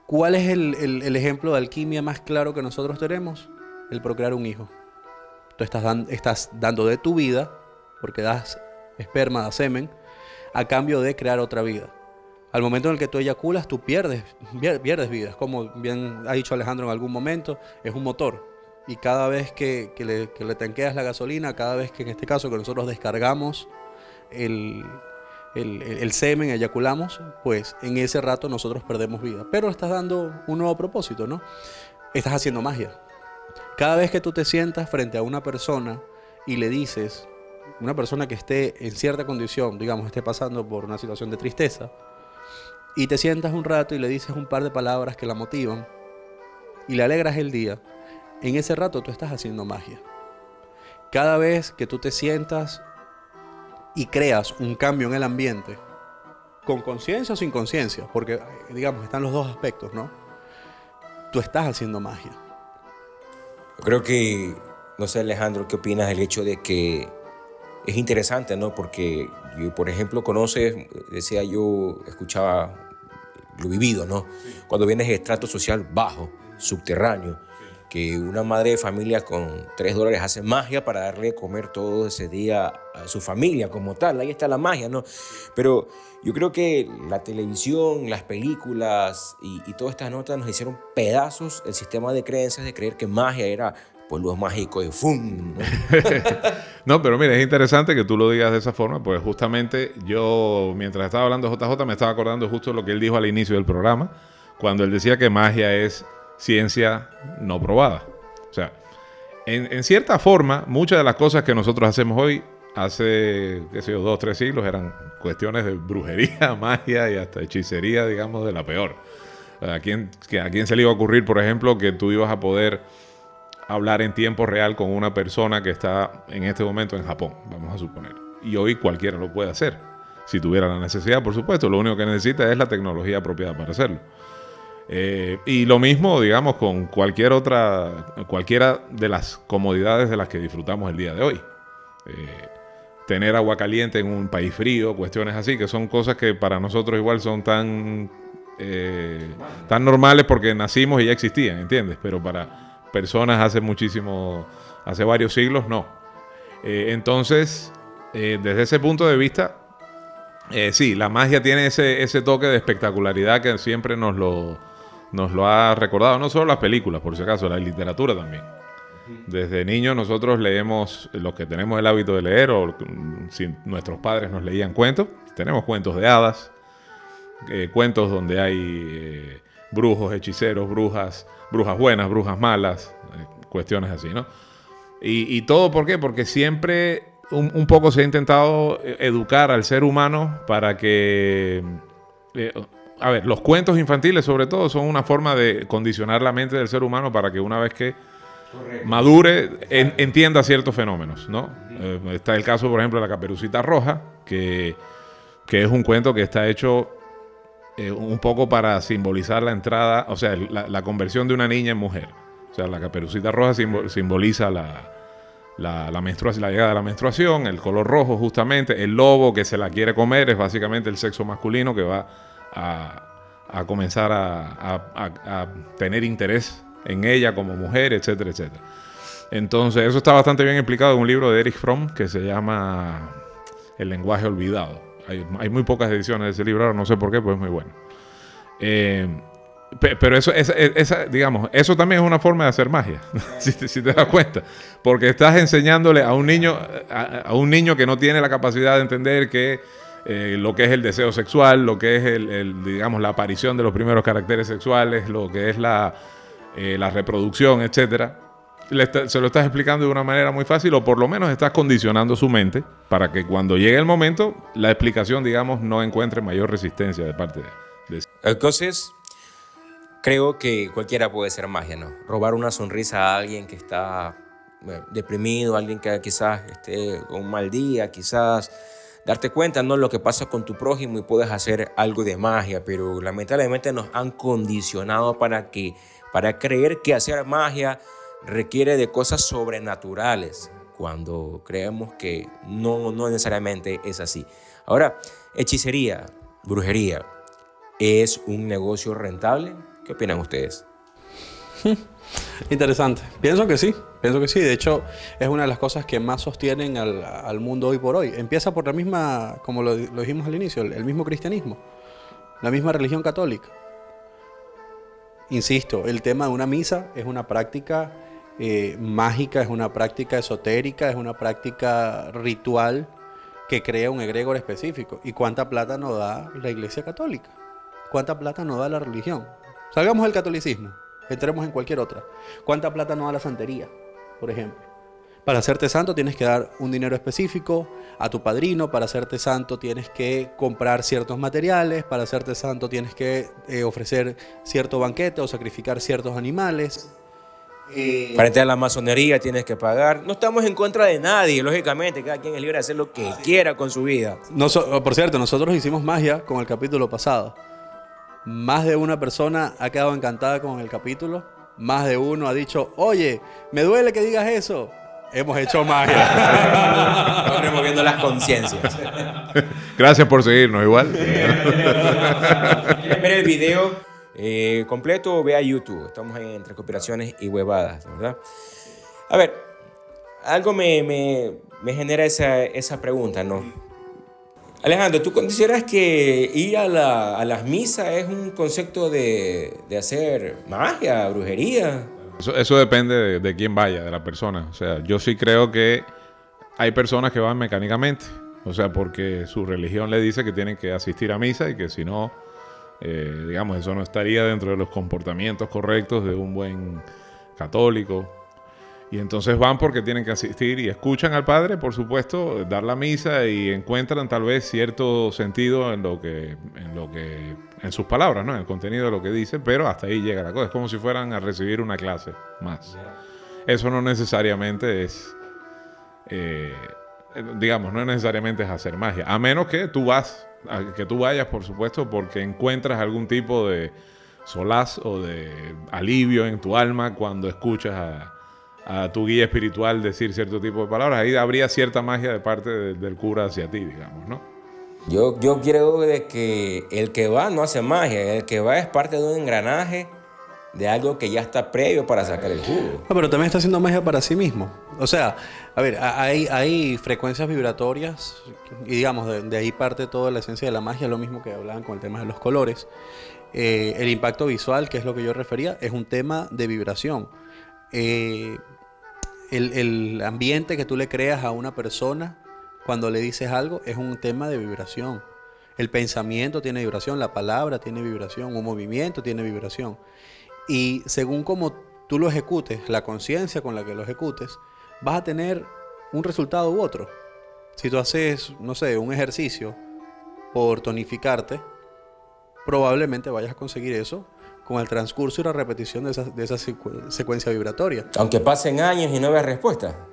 ¿Cuál es el ejemplo de alquimia más claro que nosotros tenemos? El procrear un hijo. Tú estás dando de tu vida, porque das esperma, das semen, a cambio de crear otra vida. Al momento en el que tú eyaculas, tú pierdes vida. Como bien ha dicho Alejandro en algún momento, es un motor. Y cada vez que le tanqueas la gasolina, cada vez que en este caso que nosotros descargamos el semen, eyaculamos, pues en ese rato nosotros perdemos vida. Pero estás dando un nuevo propósito, ¿no? Estás haciendo magia. Cada vez que tú te sientas frente a una persona y le dices, una persona que esté en cierta condición, digamos, esté pasando por una situación de tristeza, y te sientas un rato y le dices un par de palabras que la motivan y le alegras el día, en ese rato tú estás haciendo magia. Cada vez que tú te sientas y creas un cambio en el ambiente, con conciencia o sin conciencia, porque digamos están los dos aspectos, ¿no? Tú estás haciendo magia. Creo que, no sé, Alejandro, ¿qué opinas del hecho de que es interesante, ¿no? Porque yo, por ejemplo, escuchaba lo vivido, ¿no? Sí. Cuando vienes de estrato social bajo, subterráneo, que una madre de familia con $3 hace magia para darle de comer todo ese día a su familia como tal. Ahí está la magia, ¿no? Pero yo creo que la televisión, las películas y todas estas notas nos hicieron pedazos el sistema de creencias de creer que magia era polvo mágico y ¡fum! ¿No? No, pero mira, es interesante que tú lo digas de esa forma, pues justamente yo, mientras estaba hablando de JJ, me estaba acordando justo lo que él dijo al inicio del programa, cuando él decía que magia es ciencia no probada. O sea, en cierta forma, muchas de las cosas que nosotros hacemos hoy, hace, 2 o 3 siglos, eran cuestiones de brujería, magia y hasta hechicería, digamos, de la peor. ¿A quién se le iba a ocurrir, por ejemplo, que tú ibas a poder hablar en tiempo real con una persona que está en este momento en Japón, vamos a suponer? Y hoy cualquiera lo puede hacer. Si tuviera la necesidad, por supuesto. Lo único que necesita es la tecnología apropiada para hacerlo. Y lo mismo, digamos, con cualquiera de las comodidades de las que disfrutamos el día de hoy. Tener agua caliente en un país frío, cuestiones así, que son cosas que para nosotros igual son tan normales porque nacimos y ya existían, ¿entiendes? Pero para personas hace varios siglos, no. Entonces, desde ese punto de vista, sí, la magia tiene ese toque de espectacularidad que siempre nos nos lo ha recordado, no solo las películas, por si acaso, la literatura también. Desde niños nosotros leemos, los que tenemos el hábito de leer, o si nuestros padres nos leían cuentos, tenemos cuentos de hadas, cuentos donde hay brujos, hechiceros, brujas buenas, brujas malas, cuestiones así, ¿no? Y todo, ¿por qué? Porque siempre un poco se ha intentado educar al ser humano para que... a ver, los cuentos infantiles sobre todo son una forma de condicionar la mente del ser humano para que una vez que madure entienda ciertos fenómenos, ¿no? Está el caso, por ejemplo, de la Caperucita Roja, que es un cuento que está hecho un poco para simbolizar la entrada, o sea, la conversión de una niña en mujer. O sea, la Caperucita Roja simboliza la menstruación, la llegada de la menstruación, el color rojo justamente, el lobo que se la quiere comer es básicamente el sexo masculino que va a comenzar a tener interés en ella como mujer, etcétera, etcétera. Entonces, eso está bastante bien explicado en un libro de Erich Fromm que se llama El lenguaje olvidado. Hay muy pocas ediciones de ese libro, ahora no sé por qué, pero es muy bueno. Pero digamos, eso también es una forma de hacer magia, si te das cuenta. Porque estás enseñándole a un niño que no tiene la capacidad de entender que lo que es el deseo sexual, lo que es digamos, la aparición de los primeros caracteres sexuales, lo que es la reproducción, etcétera. Se lo estás explicando de una manera muy fácil, o por lo menos estás condicionando su mente para que cuando llegue el momento la explicación, digamos, no encuentre mayor resistencia de parte de... Entonces, creo que cualquiera puede ser magia, ¿no? Robar una sonrisa a alguien que está deprimido, alguien que quizás esté con un mal día, quizás darte cuenta, ¿no?, lo que pasa con tu prójimo y puedes hacer algo de magia, pero lamentablemente nos han condicionado para creer que hacer magia requiere de cosas sobrenaturales, cuando creemos que no necesariamente es así. Ahora, hechicería, brujería, ¿es un negocio rentable? ¿Qué opinan ustedes? Interesante. Pienso que sí. De hecho, es una de las cosas que más sostienen al mundo hoy por hoy. Empieza por la misma, como lo dijimos al inicio, el mismo cristianismo, la misma religión católica. Insisto, el tema de una misa es una práctica mágica, es una práctica esotérica, es una práctica ritual que crea un egregor específico. ¿Y cuánta plata nos da la Iglesia Católica? ¿Cuánta plata nos da la religión? Salgamos del catolicismo, entremos en cualquier otra. ¿Cuánta plata nos da la santería, por ejemplo? Para hacerte santo tienes que dar un dinero específico a tu padrino. Para hacerte santo tienes que comprar ciertos materiales. Para hacerte santo tienes que ofrecer cierto banquete o sacrificar ciertos animales. Para entrar a la masonería tienes que pagar. No estamos en contra de nadie, lógicamente. Cada quien es libre de hacer lo que quiera con su vida. Por cierto, nosotros hicimos magia con el capítulo pasado. Más de una persona ha quedado encantada con el capítulo. Más de uno ha dicho, oye, me duele que digas eso. Hemos hecho magia. Estamos removiendo las conciencias. Gracias por seguirnos igual. ¿Quieren ver el video completo? Ve a YouTube. Estamos en Entre Conspiraciones y Huevadas, ¿verdad? A ver, algo me genera esa pregunta, ¿no? Alejandro, ¿tú consideras que ir a las misas es un concepto de hacer magia, brujería? Eso depende de quién vaya, de la persona. O sea, yo sí creo que hay personas que van mecánicamente. O sea, porque su religión le dice que tienen que asistir a misa y que si no, digamos, eso no estaría dentro de los comportamientos correctos de un buen católico. Y entonces van porque tienen que asistir y escuchan al padre, por supuesto, dar la misa y encuentran tal vez cierto sentido en sus palabras, ¿no? En el contenido de lo que dice, pero hasta ahí llega la cosa. Es como si fueran a recibir una clase más. Eso no necesariamente es, digamos, no necesariamente es hacer magia. A menos que tú vayas, por supuesto, porque encuentras algún tipo de solaz o de alivio en tu alma cuando escuchas a tu guía espiritual decir cierto tipo de palabras. Ahí habría cierta magia de parte del cura hacia ti, digamos, ¿no? Yo creo de que el que va no hace magia, el que va es parte de un engranaje de algo que ya está previo para sacar el jugo. Pero también está haciendo magia para sí mismo. O sea, a ver, hay frecuencias vibratorias y digamos, de ahí parte toda la esencia de la magia, lo mismo que hablaban con el tema de los colores. El impacto visual, que es lo que yo refería, es un tema de vibración. Eh, el ambiente que tú le creas a una persona cuando le dices algo es un tema de vibración. El pensamiento tiene vibración, la palabra tiene vibración, un movimiento tiene vibración. Y según como tú lo ejecutes, la conciencia con la que lo ejecutes, vas a tener un resultado u otro. Si tú haces, no sé, un ejercicio por tonificarte, probablemente vayas a conseguir eso con el transcurso y la repetición de esa secuencia vibratoria. Aunque pasen años y no veas respuesta.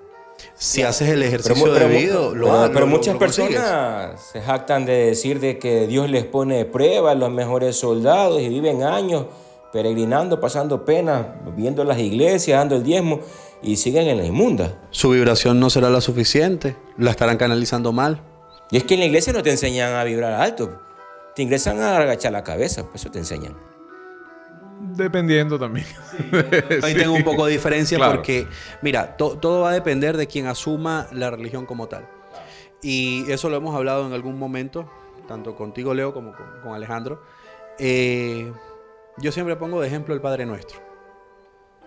Si haces el ejercicio debido, pero muchas lo consigues. personas se jactan de decir de que Dios les pone de prueba, los mejores soldados, y viven años peregrinando, pasando penas, viendo las iglesias, dando el diezmo, y siguen en la inmunda. Su vibración no será la suficiente, la estarán canalizando mal. Y es que en la iglesia no te enseñan a vibrar alto, te ingresan a agachar la cabeza, pues eso te enseñan. Dependiendo también. Ahí tengo un poco de diferencia, claro. Porque, mira, todo va a depender de quien asuma la religión como tal. Y eso lo hemos hablado en algún momento, tanto contigo, Leo, como con Alejandro. Yo siempre pongo de ejemplo el Padre Nuestro.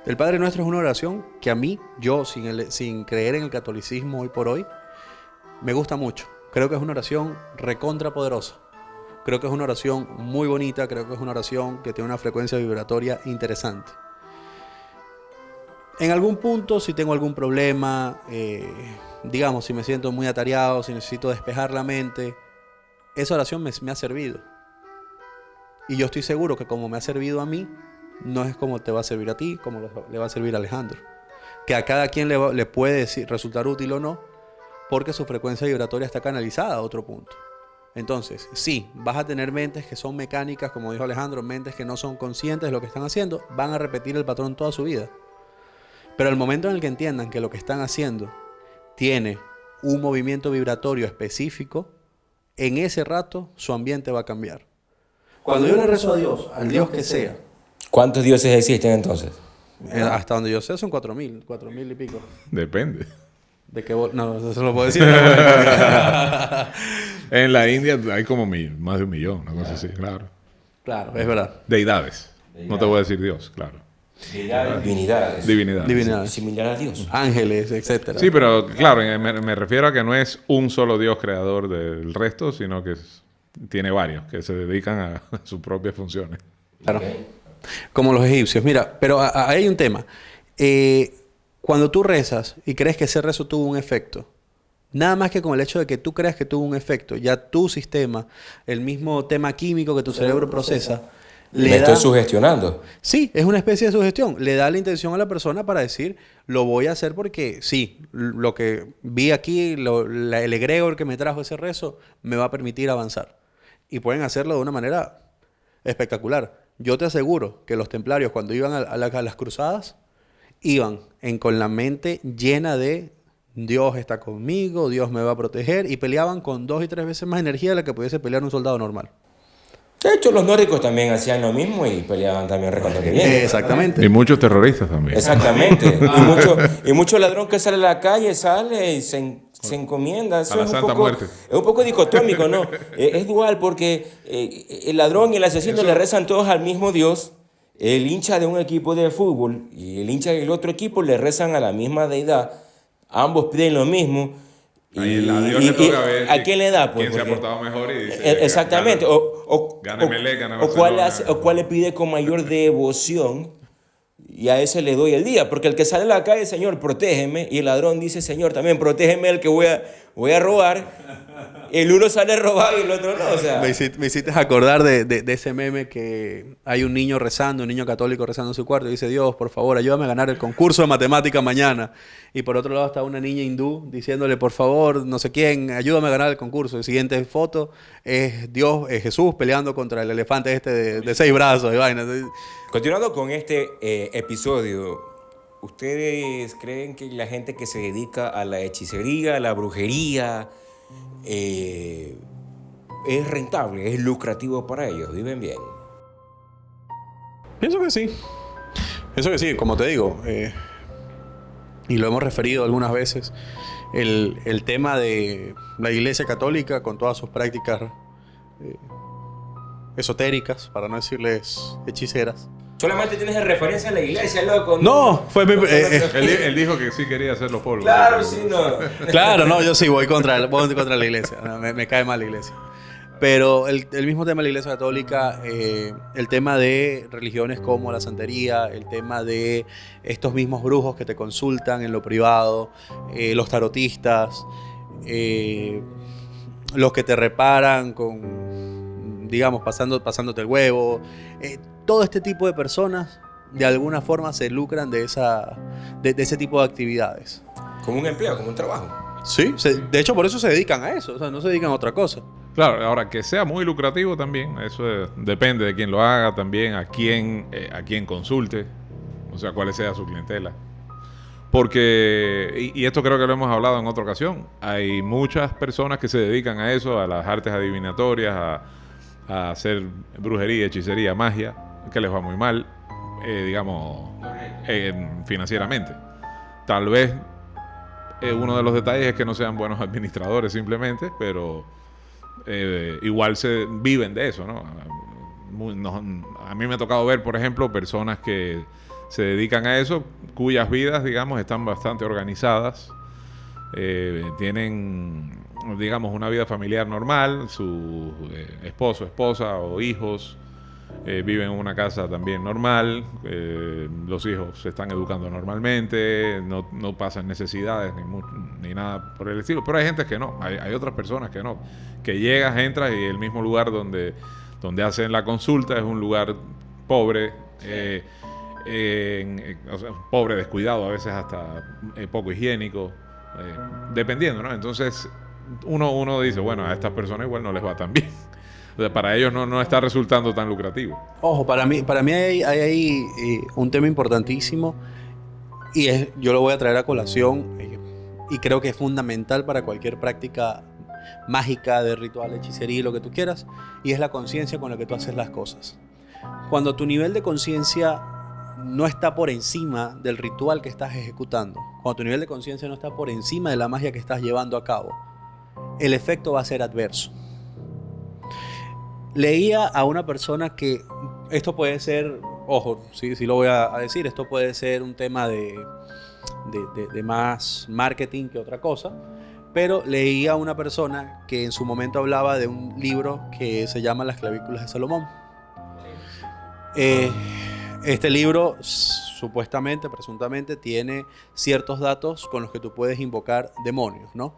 El Padre Nuestro es una oración que a mí, yo sin creer en el catolicismo hoy por hoy, me gusta mucho. Creo que es una oración recontra poderosa. Creo que es una oración muy bonita, creo que es una oración que tiene una frecuencia vibratoria interesante. En algún punto, si tengo algún problema, digamos, si me siento muy atareado, si necesito despejar la mente, esa oración me ha servido. Y yo estoy seguro que como me ha servido a mí, no es como te va a servir a ti, como le va a servir a Alejandro. Que a cada quien le puede resultar útil o no, porque su frecuencia vibratoria está canalizada a otro punto. Entonces, sí, vas a tener mentes que son mecánicas, como dijo Alejandro, mentes que no son conscientes de lo que están haciendo, van a repetir el patrón toda su vida. Pero al momento en el que entiendan que lo que están haciendo tiene un movimiento vibratorio específico, en ese rato su ambiente va a cambiar. Cuando yo le rezo a Dios, al Dios que sea. ¿Cuántos dioses existen entonces? Hasta donde yo sé son 4.000 y pico. Depende. ¿De qué? No, eso lo puedo decir. En la India hay como más de 1 millón, una cosa así, claro. Claro, es verdad. Deidades. No te voy a decir Dios, claro. Divinidades. Similar a Dios. Ángeles, etcétera. Sí, pero claro, me refiero a que no es un solo Dios creador del resto, sino que tiene varios que se dedican a sus propias funciones. Claro. Como los egipcios. Mira, pero ahí hay un tema. Cuando tú rezas y crees que ese rezo tuvo un efecto, nada más que con el hecho de que tú creas que tuvo un efecto, ya tu sistema, el mismo tema químico que tu cerebro procesa, Me estoy sugestionando. Sí, es una especie de sugestión. Le da la intención a la persona para decir, lo voy a hacer porque sí, lo que vi aquí, el egregor que me trajo ese rezo, me va a permitir avanzar. Y pueden hacerlo de una manera espectacular. Yo te aseguro que los templarios, cuando iban a las cruzadas, iban con la mente llena de Dios está conmigo, Dios me va a proteger, y peleaban con 2 y 3 veces más energía de la que pudiese pelear un soldado normal. De hecho, los nórdicos también hacían lo mismo y peleaban también recontra bien. Exactamente. Y muchos terroristas también. Exactamente. Y mucho ladrón que sale a la calle sale y se encomienda. Eso A la es Santa Muerte. Es un poco dicotómico, ¿no? Es dual porque el ladrón y el asesino le rezan todos al mismo Dios. El hincha de un equipo de fútbol y el hincha del otro equipo le rezan a la misma deidad. Ambos piden lo mismo. Ahí a Dios le toca ver ¿a quién le da? Pues, quién se ha porque- portado mejor y dice, exactamente. gane Melé, gane o Barcelona. cuál le pide con mayor devoción, y a ese le doy el día. Porque el que sale a la calle, Señor, protégeme, y el ladrón dice, Señor, también protégeme el que voy a robar. El uno sale a robar y el otro no. O sea, Me hiciste acordar de ese meme que hay un niño rezando, un niño católico rezando en su cuarto y dice, Dios, por favor, ayúdame a ganar el concurso de matemática mañana. Y por otro lado está una niña hindú diciéndole, por favor, no sé quién, ayúdame a ganar el concurso. Y siguiente foto es Dios, es Jesús peleando contra el elefante este de 6 brazos y vaina. continuando con este episodio, ¿ustedes creen que la gente que se dedica a la hechicería, a la brujería, es rentable, es lucrativo para ellos? ¿Viven bien? Pienso que sí. Pienso que sí, como te digo. y lo hemos referido algunas veces, el tema de la Iglesia Católica con todas sus prácticas esotéricas, para no decirles hechiceras. Solamente tienes de referencia a la iglesia, loco. No, fue mi... Él dijo que sí quería hacerlo polvo. Claro, sí, no. Claro, no, yo sí voy contra la iglesia. No, me cae mal la iglesia. Pero el mismo tema de la Iglesia Católica, el tema de religiones como la santería, el tema de estos mismos brujos que te consultan en lo privado, los tarotistas, los que te reparan con, digamos, pasándote el huevo. Todo este tipo de personas de alguna forma se lucran de ese tipo de actividades. Como un empleo, como un trabajo. Sí, de hecho por eso se dedican a eso, o sea, no se dedican a otra cosa. Claro, ahora que sea muy lucrativo también, eso depende de quién lo haga también, a quién consulte, o sea, cuál sea su clientela. Porque, y esto creo que lo hemos hablado en otra ocasión, hay muchas personas que se dedican a eso, a las artes adivinatorias, a hacer brujería, hechicería, magia, que les va muy mal, digamos, financieramente. Tal vez uno de los detalles es que no sean buenos administradores simplemente, pero igual se viven de eso, ¿no? A mí me ha tocado ver, por ejemplo, personas que se dedican a eso, cuyas vidas, digamos, están bastante organizadas, tienen, digamos, una vida familiar normal, su esposo, esposa o hijos viven en una casa también normal, los hijos se están educando normalmente, no pasan necesidades ni nada por el estilo, pero hay gente que no, hay otras personas que no, que llegas, entras y el mismo lugar donde hacen la consulta es un lugar pobre, o sea, pobre, descuidado, a veces hasta poco higiénico, dependiendo, ¿no? Entonces uno dice, bueno, a estas personas igual no les va tan bien. O sea, para ellos no está resultando tan lucrativo. Ojo, para mí hay un tema importantísimo y yo lo voy a traer a colación y creo que es fundamental para cualquier práctica mágica, de ritual, hechicería, lo que tú quieras, y es la conciencia con la que tú haces las cosas. Cuando tu nivel de conciencia no está por encima del ritual que estás ejecutando, cuando tu nivel de conciencia no está por encima de la magia que estás llevando a cabo, el efecto va a ser adverso. Leía a una persona que esto puede ser, ojo, sí lo voy a decir, esto puede ser un tema de más marketing que otra cosa, pero leía a una persona que en su momento hablaba de un libro que se llama Las clavículas de Salomón. Este libro supuestamente, presuntamente, tiene ciertos datos con los que tú puedes invocar demonios, ¿no?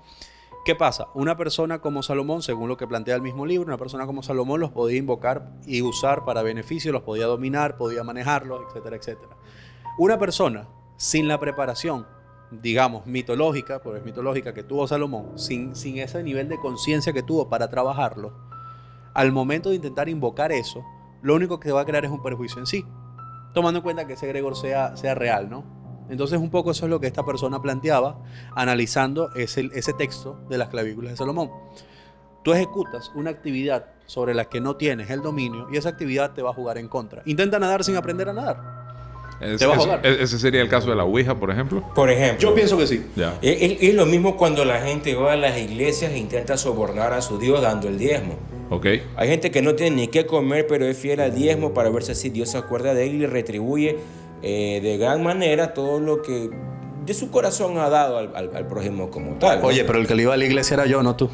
¿Qué pasa? Una persona como Salomón, según lo que plantea el mismo libro, una persona como Salomón los podía invocar y usar para beneficio, los podía dominar, podía manejarlos, etcétera, etcétera. Una persona sin la preparación, digamos, mitológica, porque es mitológica, que tuvo Salomón, sin ese nivel de conciencia que tuvo para trabajarlo, al momento de intentar invocar eso, lo único que va a crear es un perjuicio en sí, tomando en cuenta que ese egregor sea real, ¿no? Entonces un poco eso es lo que esta persona planteaba analizando ese texto de las clavículas de Salomón. Tú ejecutas una actividad sobre la que no tienes el dominio y esa actividad te va a jugar en contra. Intenta nadar sin aprender a nadar. Te va a jugar. ¿Ese sería el caso de la Ouija, por ejemplo? Por ejemplo. Yo pienso que sí. Ya. Es lo mismo cuando la gente va a las iglesias e intenta sobornar a su Dios dando el diezmo. Ok. Hay gente que no tiene ni qué comer, pero es fiel al diezmo para ver si así Dios se acuerda de él y le retribuye de gran manera todo lo que de su corazón ha dado al prójimo como tal, ¿no? Oye, pero el que le iba a la iglesia era yo, no tú.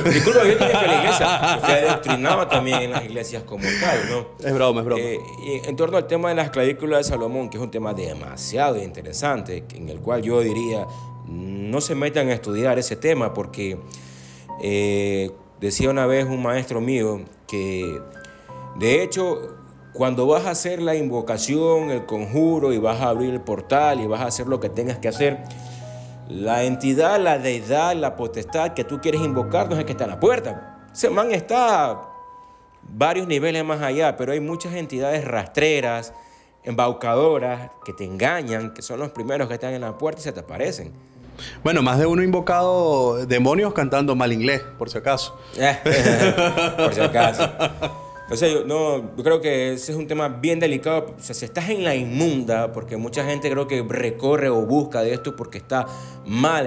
Disculpa, yo también fui a la iglesia, o sea, adoctrinaba también en las iglesias como tal, ¿no? Es broma, es broma. Y en torno al tema de las clavículas de Salomón, que es un tema demasiado interesante, en el cual yo diría, no se metan a estudiar ese tema, porque decía una vez un maestro mío que, de hecho, cuando vas a hacer la invocación, el conjuro, y vas a abrir el portal y vas a hacer lo que tengas que hacer, la entidad, la deidad, la potestad que tú quieres invocar no es el que está en la puerta. Ese man está varios niveles más allá, pero hay muchas entidades rastreras, embaucadoras, que te engañan, que son los primeros que están en la puerta y se te aparecen. Bueno, más de uno invocado demonios cantando mal inglés, por si acaso. Por si acaso. O sea, yo creo que ese es un tema bien delicado. O sea, si estás en la inmunda, porque mucha gente creo que recorre o busca de esto porque está mal,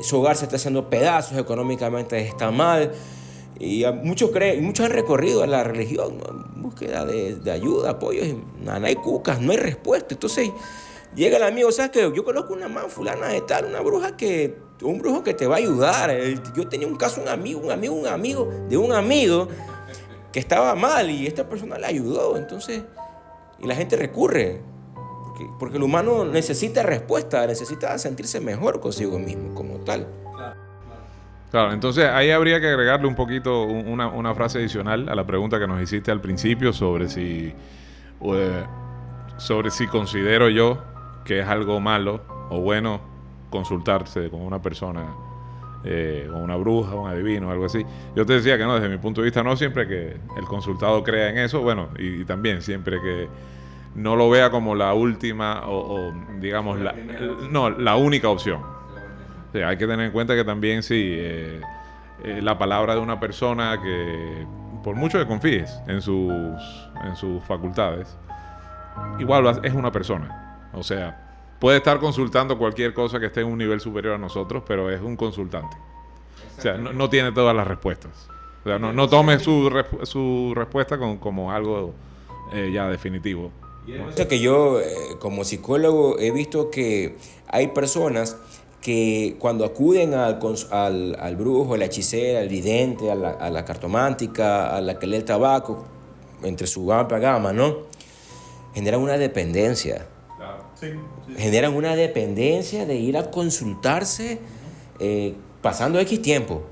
su hogar se está haciendo pedazos, económicamente está mal. Y muchos han recorrido a la religión, ¿no? En búsqueda de ayuda, apoyo. Y no hay cucas, no hay respuesta. Entonces llega el amigo, ¿sabes qué? Yo conozco una man fulana de tal, un brujo que te va a ayudar. Yo tenía un caso, un amigo de un amigo que estaba mal y esta persona le ayudó. Entonces, y la gente recurre. Porque el humano necesita respuesta, necesita sentirse mejor consigo mismo, como tal. Claro, entonces ahí habría que agregarle un poquito una frase adicional a la pregunta que nos hiciste al principio sobre si considero yo que es algo malo o bueno consultarse con una persona, con una bruja, un adivino, algo así. Yo te decía que no, desde mi punto de vista no, siempre que el consultado crea en eso, bueno, y también siempre que no lo vea como la última o digamos, la única opción. O sea, hay que tener en cuenta que también la palabra de una persona que, por mucho que confíes en sus facultades, igual es una persona. O sea, puede estar consultando cualquier cosa que esté en un nivel superior a nosotros, pero es un consultante. O sea, no tiene todas las respuestas. O sea, no tome su respuesta como algo ya definitivo. O sea, que yo, como psicólogo, he visto que hay personas que cuando acuden al brujo, a la hechicera, al vidente, a la cartomántica, a la que lee el tabaco, entre su amplia gama, ¿no? Generan una dependencia. Claro. Sí. Generan una dependencia de ir a consultarse pasando X tiempo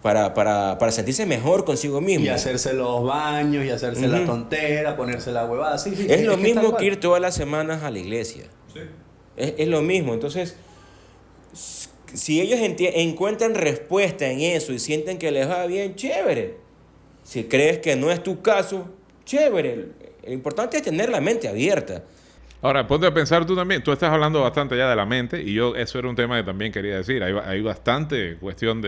para sentirse mejor consigo mismo. Y hacerse los baños, y hacerse la tontera, ponerse la huevada. Sí, es lo mismo que ir todas las semanas a la iglesia. Sí. Es lo mismo. Entonces, si ellos encuentran respuesta en eso y sienten que les va bien, chévere. Si crees que no es tu caso, chévere. Lo importante es tener la mente abierta. Ahora, ponte a pensar tú también. Tú estás hablando bastante ya de la mente y eso era un tema que también quería decir. Hay bastante cuestión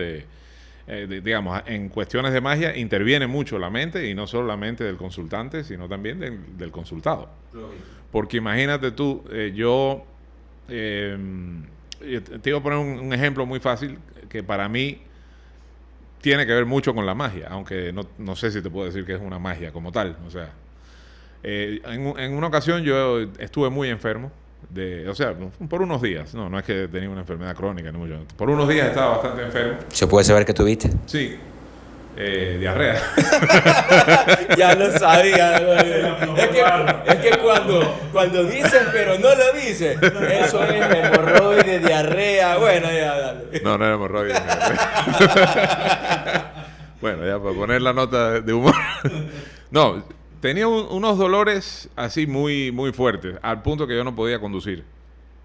digamos, en cuestiones de magia interviene mucho la mente, y no solo la mente del consultante, sino también del consultado. Porque imagínate tú, yo te iba a poner un ejemplo muy fácil que para mí tiene que ver mucho con la magia, aunque no sé si te puedo decir que es una magia como tal. O sea, en una ocasión yo estuve muy enfermo, o sea, por unos días. No es que tenía una enfermedad crónica, ni mucho. Por unos días estaba bastante enfermo. ¿Se puede saber qué tuviste? Sí, diarrea. Ya lo sabía. Es que cuando dices pero no lo dices, eso es hemorroides, diarrea. Bueno, ya, dale. No era hemorroides. Bueno, ya para poner la nota de humor. No, tenía unos dolores así muy, muy fuertes, al punto que yo no podía conducir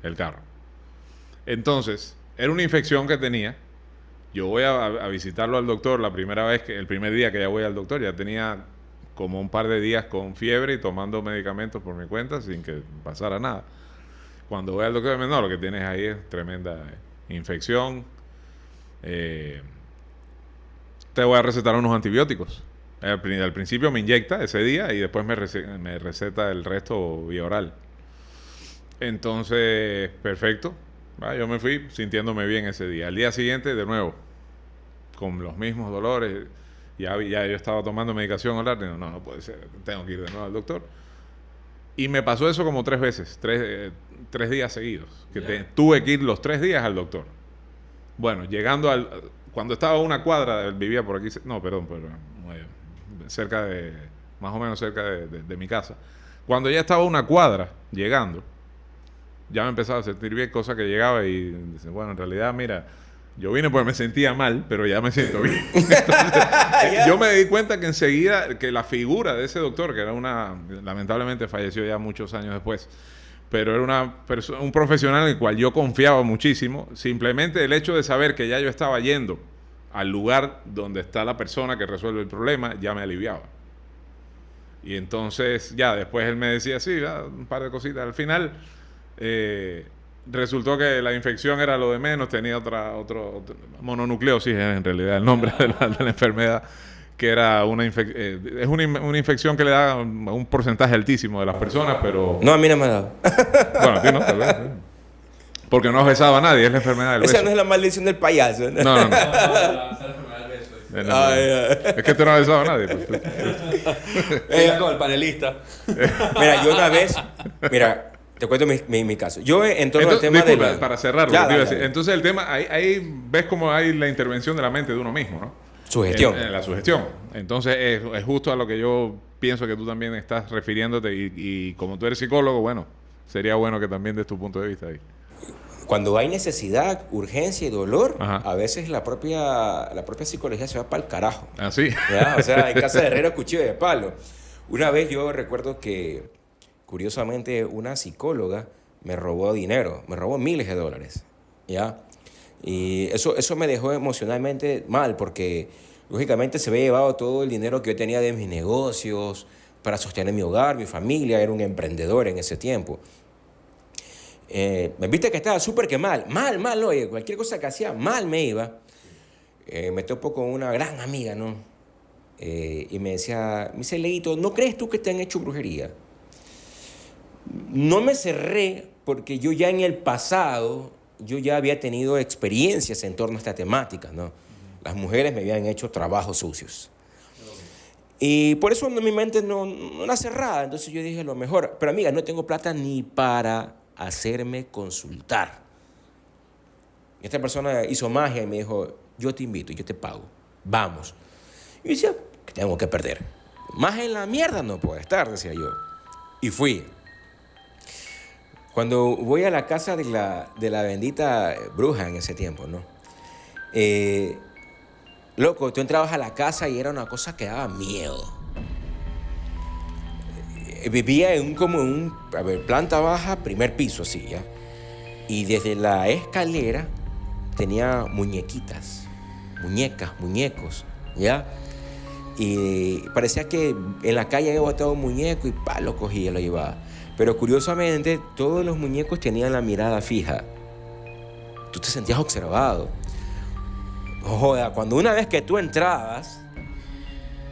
el carro. Entonces, era una infección que tenía. Yo voy a visitarlo al doctor el primer día que ya voy al doctor, ya tenía como un par de días con fiebre y tomando medicamentos por mi cuenta sin que pasara nada. Cuando voy al doctor, no, lo que tienes ahí es tremenda infección. Te voy a recetar unos antibióticos. Al principio me inyecta ese día y después me receta el resto vía oral. Entonces, perfecto. Yo me fui sintiéndome bien ese día. Al día siguiente, de nuevo, con los mismos dolores. Ya yo estaba tomando medicación oral. No puede ser. Tengo que ir de nuevo al doctor. Y me pasó eso como 3 veces. 3 días seguidos. Tuve que ir los 3 días al doctor. Bueno, cuando estaba a una cuadra, vivía por aquí. No, perdón, pero más o menos cerca de mi casa. Cuando ya estaba a una cuadra llegando, ya me empezaba a sentir bien, cosa que llegaba y dice, bueno, en realidad, mira, yo vine porque me sentía mal, pero ya me siento bien. Entonces, yo me di cuenta que enseguida, que la figura de ese doctor, que era lamentablemente falleció ya muchos años después, pero era un profesional en el cual yo confiaba muchísimo. Simplemente el hecho de saber que ya yo estaba yendo al lugar donde está la persona que resuelve el problema, ya me aliviaba. Y entonces, ya después él me decía, sí, un par de cositas. Al final, resultó que la infección era lo de menos, tenía otro mononucleosis, en realidad el nombre de la enfermedad, que era es una infección que le da a un porcentaje altísimo de las personas, pero... No, a mí no me ha dado. Bueno, a ti no, tal vez. Porque no has besado a nadie, es la enfermedad del beso. Esa no es la maldición del payaso. No. Es que tú no has besado a nadie. Pues. Como el panelista. Mira, yo una vez... Mira, te cuento mi caso. Yo en torno al tema disculpa, de... para cerrar, Ya, lo que te iba a dale. decir. Entonces el tema, ahí ves cómo hay la intervención de la mente de uno mismo, ¿no? Sugestión. En la sugestión. Entonces es justo a lo que yo pienso que tú también estás refiriéndote y como tú eres psicólogo, bueno, sería bueno que también des tu punto de vista ahí. Cuando hay necesidad, urgencia y dolor, Ajá. a veces la propia psicología se va para el carajo. ¿Ah, sí? ¿Ya? O sea, en casa de herrero, cuchillo de palo. Una vez yo recuerdo que, curiosamente, una psicóloga me robó dinero, me robó miles de dólares, ¿ya? Y eso me dejó emocionalmente mal porque, lógicamente, se había llevado todo el dinero que yo tenía de mis negocios para sostener mi hogar, mi familia, era un emprendedor en ese tiempo. Me viste que estaba súper que mal, oye, cualquier cosa que hacía mal me iba. Me topo con una gran amiga, ¿no? Y me dice, Leito, ¿no crees tú que te han hecho brujería? No me cerré porque yo ya en el pasado, yo ya había tenido experiencias en torno a esta temática, ¿no? Las mujeres me habían hecho trabajos sucios. Y por eso mi mente no era cerrada. Entonces yo dije, lo mejor, pero amiga, no tengo plata ni para hacerme consultar. Esta persona hizo magia y me dijo, yo te invito, yo te pago, vamos. Y yo decía, ¿qué tengo que perder? Más en la mierda no puedo estar, decía yo. Y fui. Cuando voy a la casa de la bendita bruja en ese tiempo, ¿no? Loco, tú entrabas a la casa y era una cosa que daba miedo. Vivía planta baja, primer piso, así, ¿ya? Y desde la escalera tenía muñequitas, muñecas, muñecos, ¿ya? Y parecía que en la calle había botado un muñeco y lo cogía y lo llevaba. Pero curiosamente, todos los muñecos tenían la mirada fija. Tú te sentías observado. Joder, cuando una vez que tú entrabas,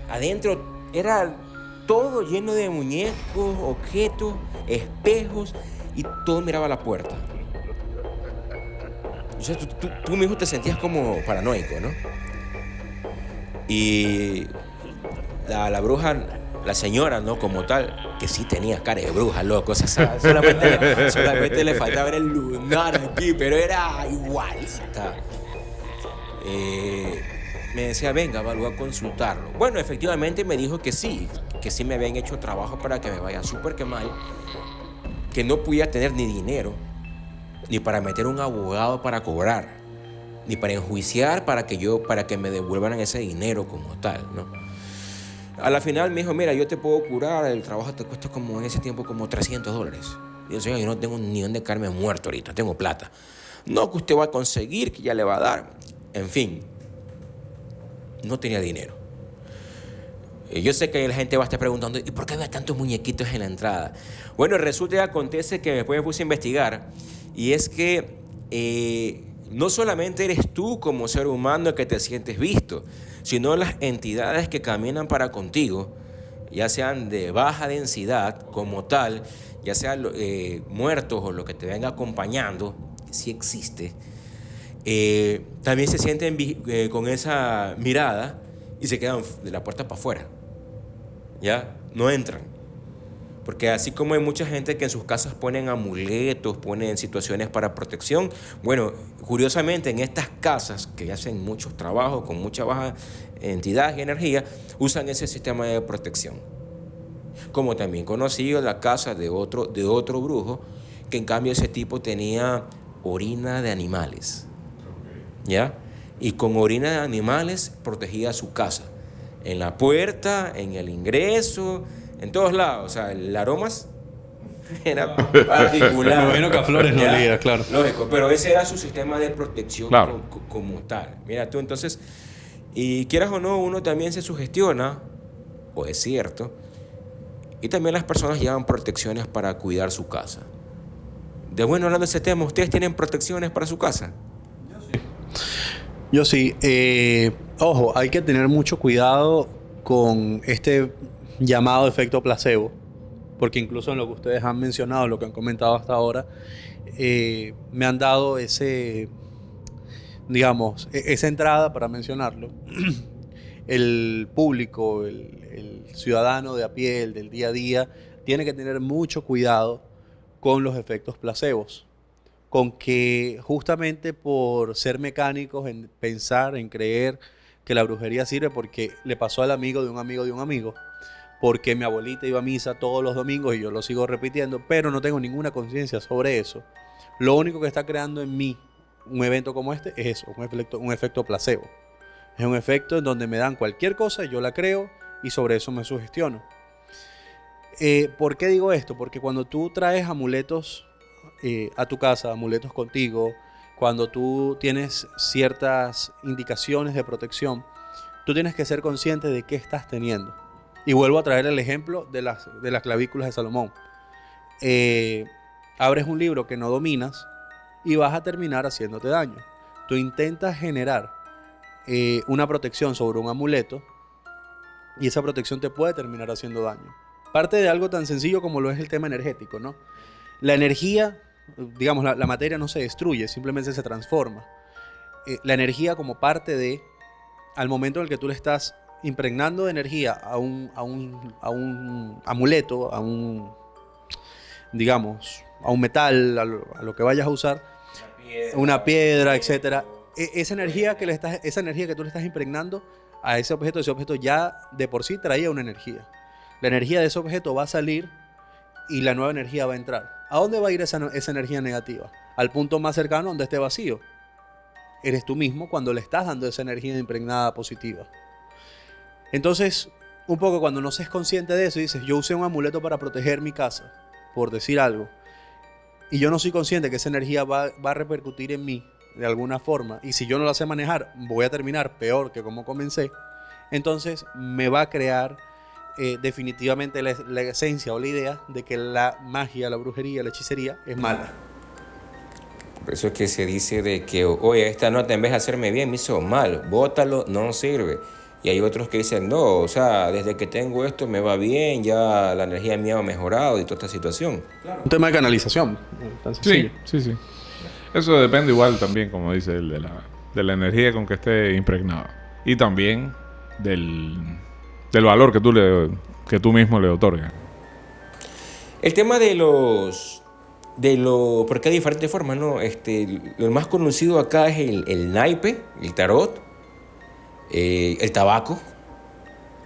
adentro era todo lleno de muñecos, objetos, espejos, y todo miraba a la puerta. O sea, tú mismo te sentías como paranoico, ¿no? Y la bruja, la señora, ¿no? Como tal, que sí tenía cara de bruja, loco. O sea, solamente le faltaba ver el lunar aquí, pero era igualita. Me decía, venga, voy a consultarlo. Bueno, efectivamente me dijo que sí me habían hecho trabajo para que me vaya súper que mal, que no podía tener ni dinero, ni para meter un abogado para cobrar, ni para enjuiciar para que me devuelvan ese dinero como tal, ¿no? A la final me dijo, mira, yo te puedo curar, el trabajo te cuesta como en ese tiempo como $300. Y yo, señor, yo no tengo ni dónde caerme muerto ahorita, tengo plata. No, que usted va a conseguir, que ya le va a dar. En fin, no tenía dinero. Yo sé que la gente va a estar preguntando, ¿y por qué había tantos muñequitos en la entrada? Bueno, resulta y acontece que después me puse a investigar, y es que no solamente eres tú como ser humano que te sientes visto, sino las entidades que caminan para contigo, ya sean de baja densidad como tal, ya sean muertos o lo que te venga acompañando, sí existe. También se sienten con esa mirada y se quedan de la puerta para afuera. ¿Ya? No entran. Porque así como hay mucha gente que en sus casas ponen amuletos, ponen situaciones para protección, bueno, curiosamente en estas casas que hacen muchos trabajos con mucha baja entidad y energía, usan ese sistema de protección. Como también conocí la casa de otro brujo, que en cambio ese tipo tenía orina de animales. ¿Ya? Y con orina de animales protegía su casa. En la puerta, en el ingreso, en todos lados. O sea, el aroma era particular. Me imagino que a flores no olía, claro. Lógico, pero ese era su sistema de protección, claro, como tal. Mira tú, entonces, y quieras o no, uno también se sugestiona, o es cierto, y también las personas llevan protecciones para cuidar su casa. De bueno, hablando de ese tema, ¿ustedes tienen protecciones para su casa? Yo sí. Ojo, hay que tener mucho cuidado con este llamado efecto placebo, porque incluso en lo que ustedes han mencionado, lo que han comentado hasta ahora, me han dado digamos, esa entrada para mencionarlo. El público, el ciudadano de a pie, el del día a día, tiene que tener mucho cuidado con los efectos placebos, con que justamente por ser mecánicos en pensar, en creer que la brujería sirve porque le pasó al amigo de un amigo de un amigo, porque mi abuelita iba a misa todos los domingos y yo lo sigo repitiendo, pero no tengo ninguna conciencia sobre eso. Lo único que está creando en mí un evento como este es eso, un efecto placebo. Es un efecto en donde me dan cualquier cosa, yo la creo y sobre eso me sugestiono. ¿Por qué digo esto? Porque cuando tú traes amuletos a tu casa, amuletos contigo, cuando tú tienes ciertas indicaciones de protección, tú tienes que ser consciente de qué estás teniendo. Y vuelvo a traer el ejemplo de las clavículas de Salomón. Abres un libro que no dominas y vas a terminar haciéndote daño. Tú intentas generar una protección sobre un amuleto y esa protección te puede terminar haciendo daño. Parte de algo tan sencillo como lo es el tema energético, ¿no? La energía, digamos, la materia no se destruye, simplemente se transforma. La energía como parte de, al momento en el que tú le estás impregnando de energía a un amuleto, digamos, a un metal, a lo que vayas a usar, una piedra, etcétera. Esa energía que tú le estás impregnando a ese objeto ya de por sí traía una energía. La energía de ese objeto va a salir y la nueva energía va a entrar. ¿A dónde va a ir esa energía negativa? Al punto más cercano donde esté vacío. Eres tú mismo cuando le estás dando esa energía impregnada positiva. Entonces, un poco cuando no seas consciente de eso y dices, yo usé un amuleto para proteger mi casa, por decir algo, y yo no soy consciente que esa energía va a repercutir en mí de alguna forma, y si yo no la sé manejar, voy a terminar peor que como comencé, entonces me va a crear definitivamente la esencia o la idea de que la magia, la brujería, la hechicería es mala. Por eso es que se dice de que, oye, esta nota en vez de hacerme bien me hizo mal, bótalo, no sirve. Y hay otros que dicen, no, o sea, desde que tengo esto me va bien, ya la energía mía ha mejorado y toda esta situación. Claro. Un tema de canalización. Sí, sí, sí. Eso depende igual también, como dice él, de la energía con que esté impregnado. Y también del valor que tú mismo le otorgas. El tema porque hay diferentes formas, ¿no? Lo más conocido acá es el naipe, el tarot, el tabaco,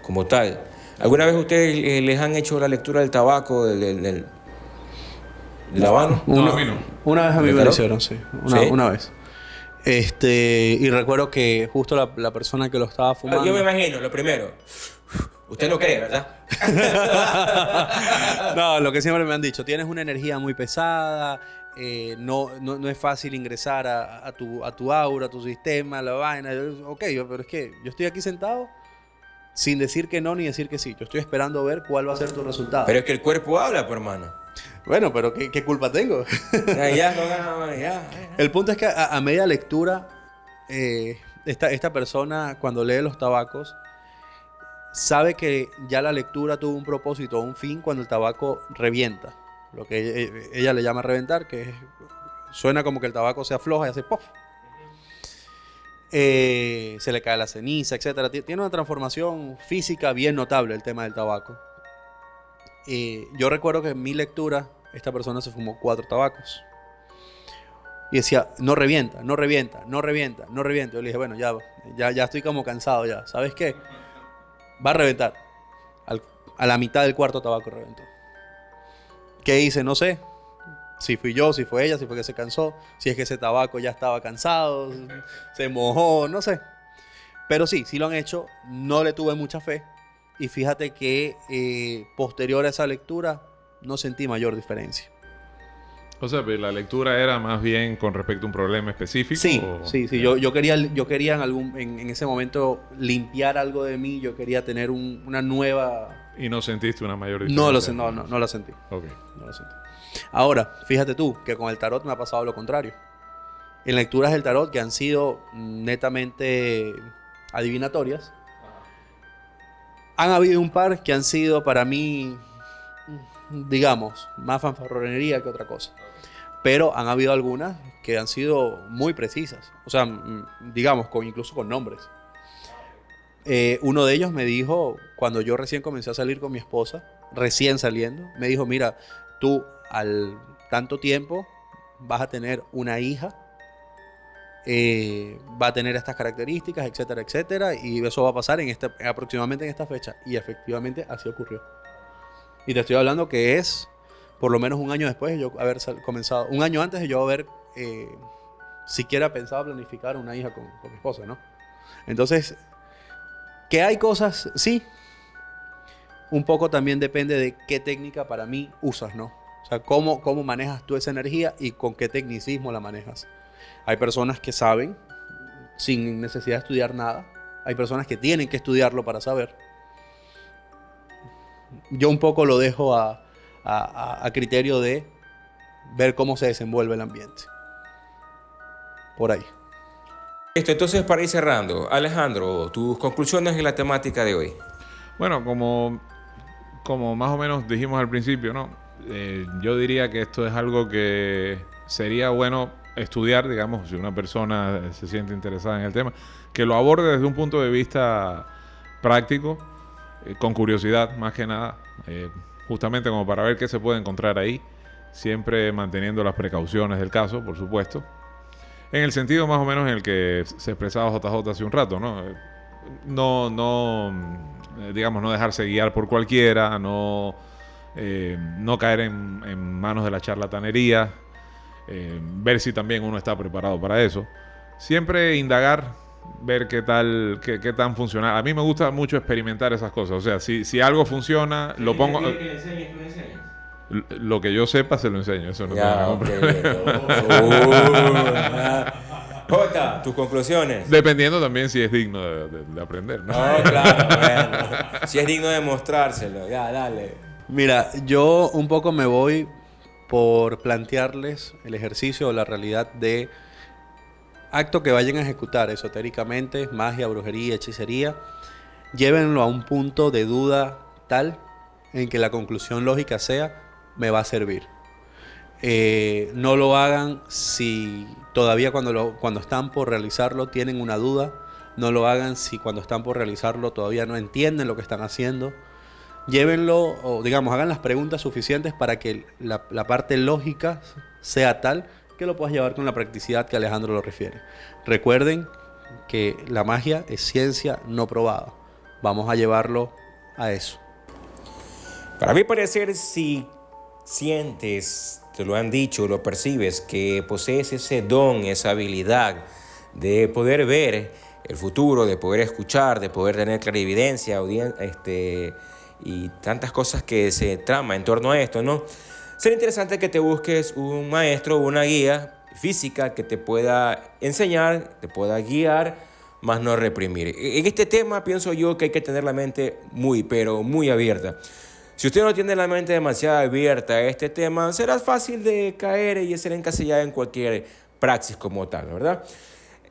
como tal. ¿Alguna vez ustedes les han hecho la lectura del tabaco, del habano? No, a mí no. Una vez a mí me lo hicieron, sí. ¿Sí? Una vez. Y recuerdo que justo la persona que lo estaba fumando... Yo me imagino, lo primero. Usted no cree, ¿verdad? No, lo que siempre me han dicho, tienes una energía muy pesada, no es fácil ingresar a tu aura, a tu sistema, la vaina. Ok, pero es que yo estoy aquí sentado sin decir que no ni decir que sí. Yo estoy esperando ver cuál va a ser tu resultado. Pero es que el cuerpo habla, pues, hermano. Bueno, pero ¿qué culpa tengo? Ya. El punto es que a media lectura, esta persona cuando lee los tabacos, sabe que ya la lectura tuvo un propósito, un fin cuando el tabaco revienta. Lo que ella le llama reventar, que suena como que el tabaco se afloja y hace ¡pof! Se le cae la ceniza, etc. Tiene una transformación física bien notable el tema del tabaco. Yo recuerdo que en mi lectura esta persona se fumó 4 tabacos. Y decía, no revienta. Yo le dije, bueno, ya estoy como cansado ya. ¿Sabes qué? Va a reventar. A la mitad del 4º tabaco reventó. ¿Qué hice? No sé. Si fui yo, si fue ella, si fue que se cansó, si es que ese tabaco ya estaba cansado, se mojó, no sé. Pero sí lo han hecho. No le tuve mucha fe. Y fíjate que posterior a esa lectura no sentí mayor diferencia. O sea, pero la lectura era más bien con respecto a un problema específico. Sí. Yo quería en ese momento limpiar algo de mí. Yo quería tener una nueva... ¿Y no sentiste una mayor diferencia? No la sentí. Okay. No la sentí. Ahora, fíjate tú que con el tarot me ha pasado lo contrario. En lecturas del tarot que han sido netamente adivinatorias. Han habido un par que han sido para mí, digamos, más fanfarronería que otra cosa. Pero han habido algunas que han sido muy precisas. O sea, digamos, incluso con nombres. Uno de ellos me dijo, cuando yo recién comencé a salir con mi esposa, recién saliendo, me dijo, mira, tú al tanto tiempo vas a tener una hija, va a tener estas características, etcétera, etcétera, y eso va a pasar aproximadamente en esta fecha. Y efectivamente así ocurrió. Y te estoy hablando que es por lo menos un año después de yo haber comenzado, un año antes de yo haber siquiera pensado planificar una hija con mi esposa, ¿no? Entonces, que hay cosas, sí, un poco también depende de qué técnica para mí usas, ¿no? O sea, cómo manejas tú esa energía y con qué tecnicismo la manejas. Hay personas que saben sin necesidad de estudiar nada. Hay personas que tienen que estudiarlo para saber. Yo un poco lo dejo a criterio de ver cómo se desenvuelve el ambiente. Por ahí. Entonces, para ir cerrando, Alejandro, tus conclusiones en la temática de hoy. Bueno, como más o menos dijimos al principio, ¿no? Yo diría que esto es algo que sería bueno estudiar, digamos, si una persona se siente interesada en el tema, que lo aborde desde un punto de vista práctico, con curiosidad más que nada, justamente como para ver qué se puede encontrar ahí, siempre manteniendo las precauciones del caso, por supuesto, en el sentido más o menos en el que se expresaba JJ hace un rato, ¿no? Digamos, no dejarse guiar por cualquiera, no caer en manos de la charlatanería, ver si también uno está preparado para eso. Siempre indagar, ver qué tan funcional. A mí me gusta mucho experimentar esas cosas. O sea, si algo funciona, lo pongo. Lo que yo sepa se lo enseño. Eso no Jota, tus conclusiones. Dependiendo también si es digno de aprender, ¿no? Claro, bueno. Si es digno de mostrárselo, ya, dale. Mira, yo un poco me voy por plantearles el ejercicio o la realidad de acto que vayan a ejecutar esotéricamente, magia, brujería, hechicería. Llévenlo a un punto de duda tal en que la conclusión lógica sea, me va a servir. No lo hagan si todavía cuando están por realizarlo tienen una duda. No lo hagan si cuando están por realizarlo todavía no entienden lo que están haciendo. Llévenlo, o digamos, hagan las preguntas suficientes para que la parte lógica sea tal que lo puedas llevar con la practicidad que Alejandro lo refiere. Recuerden que la magia es ciencia no probada. Vamos a llevarlo a eso. Para mí parecer, si sientes, te lo han dicho, lo percibes, que posees ese don, esa habilidad de poder ver el futuro, de poder escuchar, de poder tener clarividencia, y tantas cosas que se trama en torno a esto, ¿no? Sería interesante que te busques un maestro o una guía física que te pueda enseñar, te pueda guiar, más no reprimir. En este tema pienso yo que hay que tener la mente muy, pero muy abierta. Si usted no tiene la mente demasiado abierta a este tema, será fácil de caer y ser encasillada en cualquier praxis como tal, ¿verdad?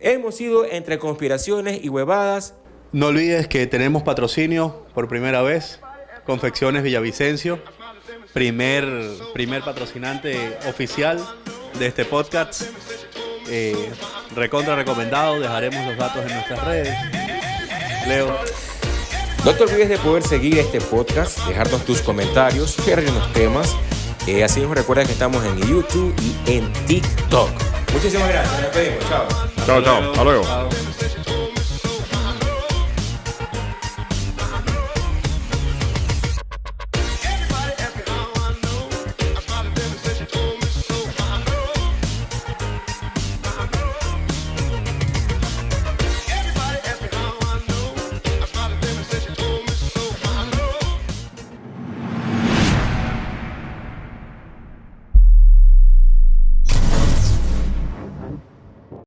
Hemos ido entre conspiraciones y huevadas. No olvides que tenemos patrocinio por primera vez. Confecciones Villavicencio, primer patrocinante oficial de este podcast. Recontra recomendado. Dejaremos los datos en nuestras redes. Leo. No te olvides de poder seguir este podcast, dejarnos tus comentarios, sugerirnos temas. Así nos recuerda que estamos en YouTube y en TikTok. Muchísimas gracias. Nos despedimos. Chao. Chao. Hasta luego.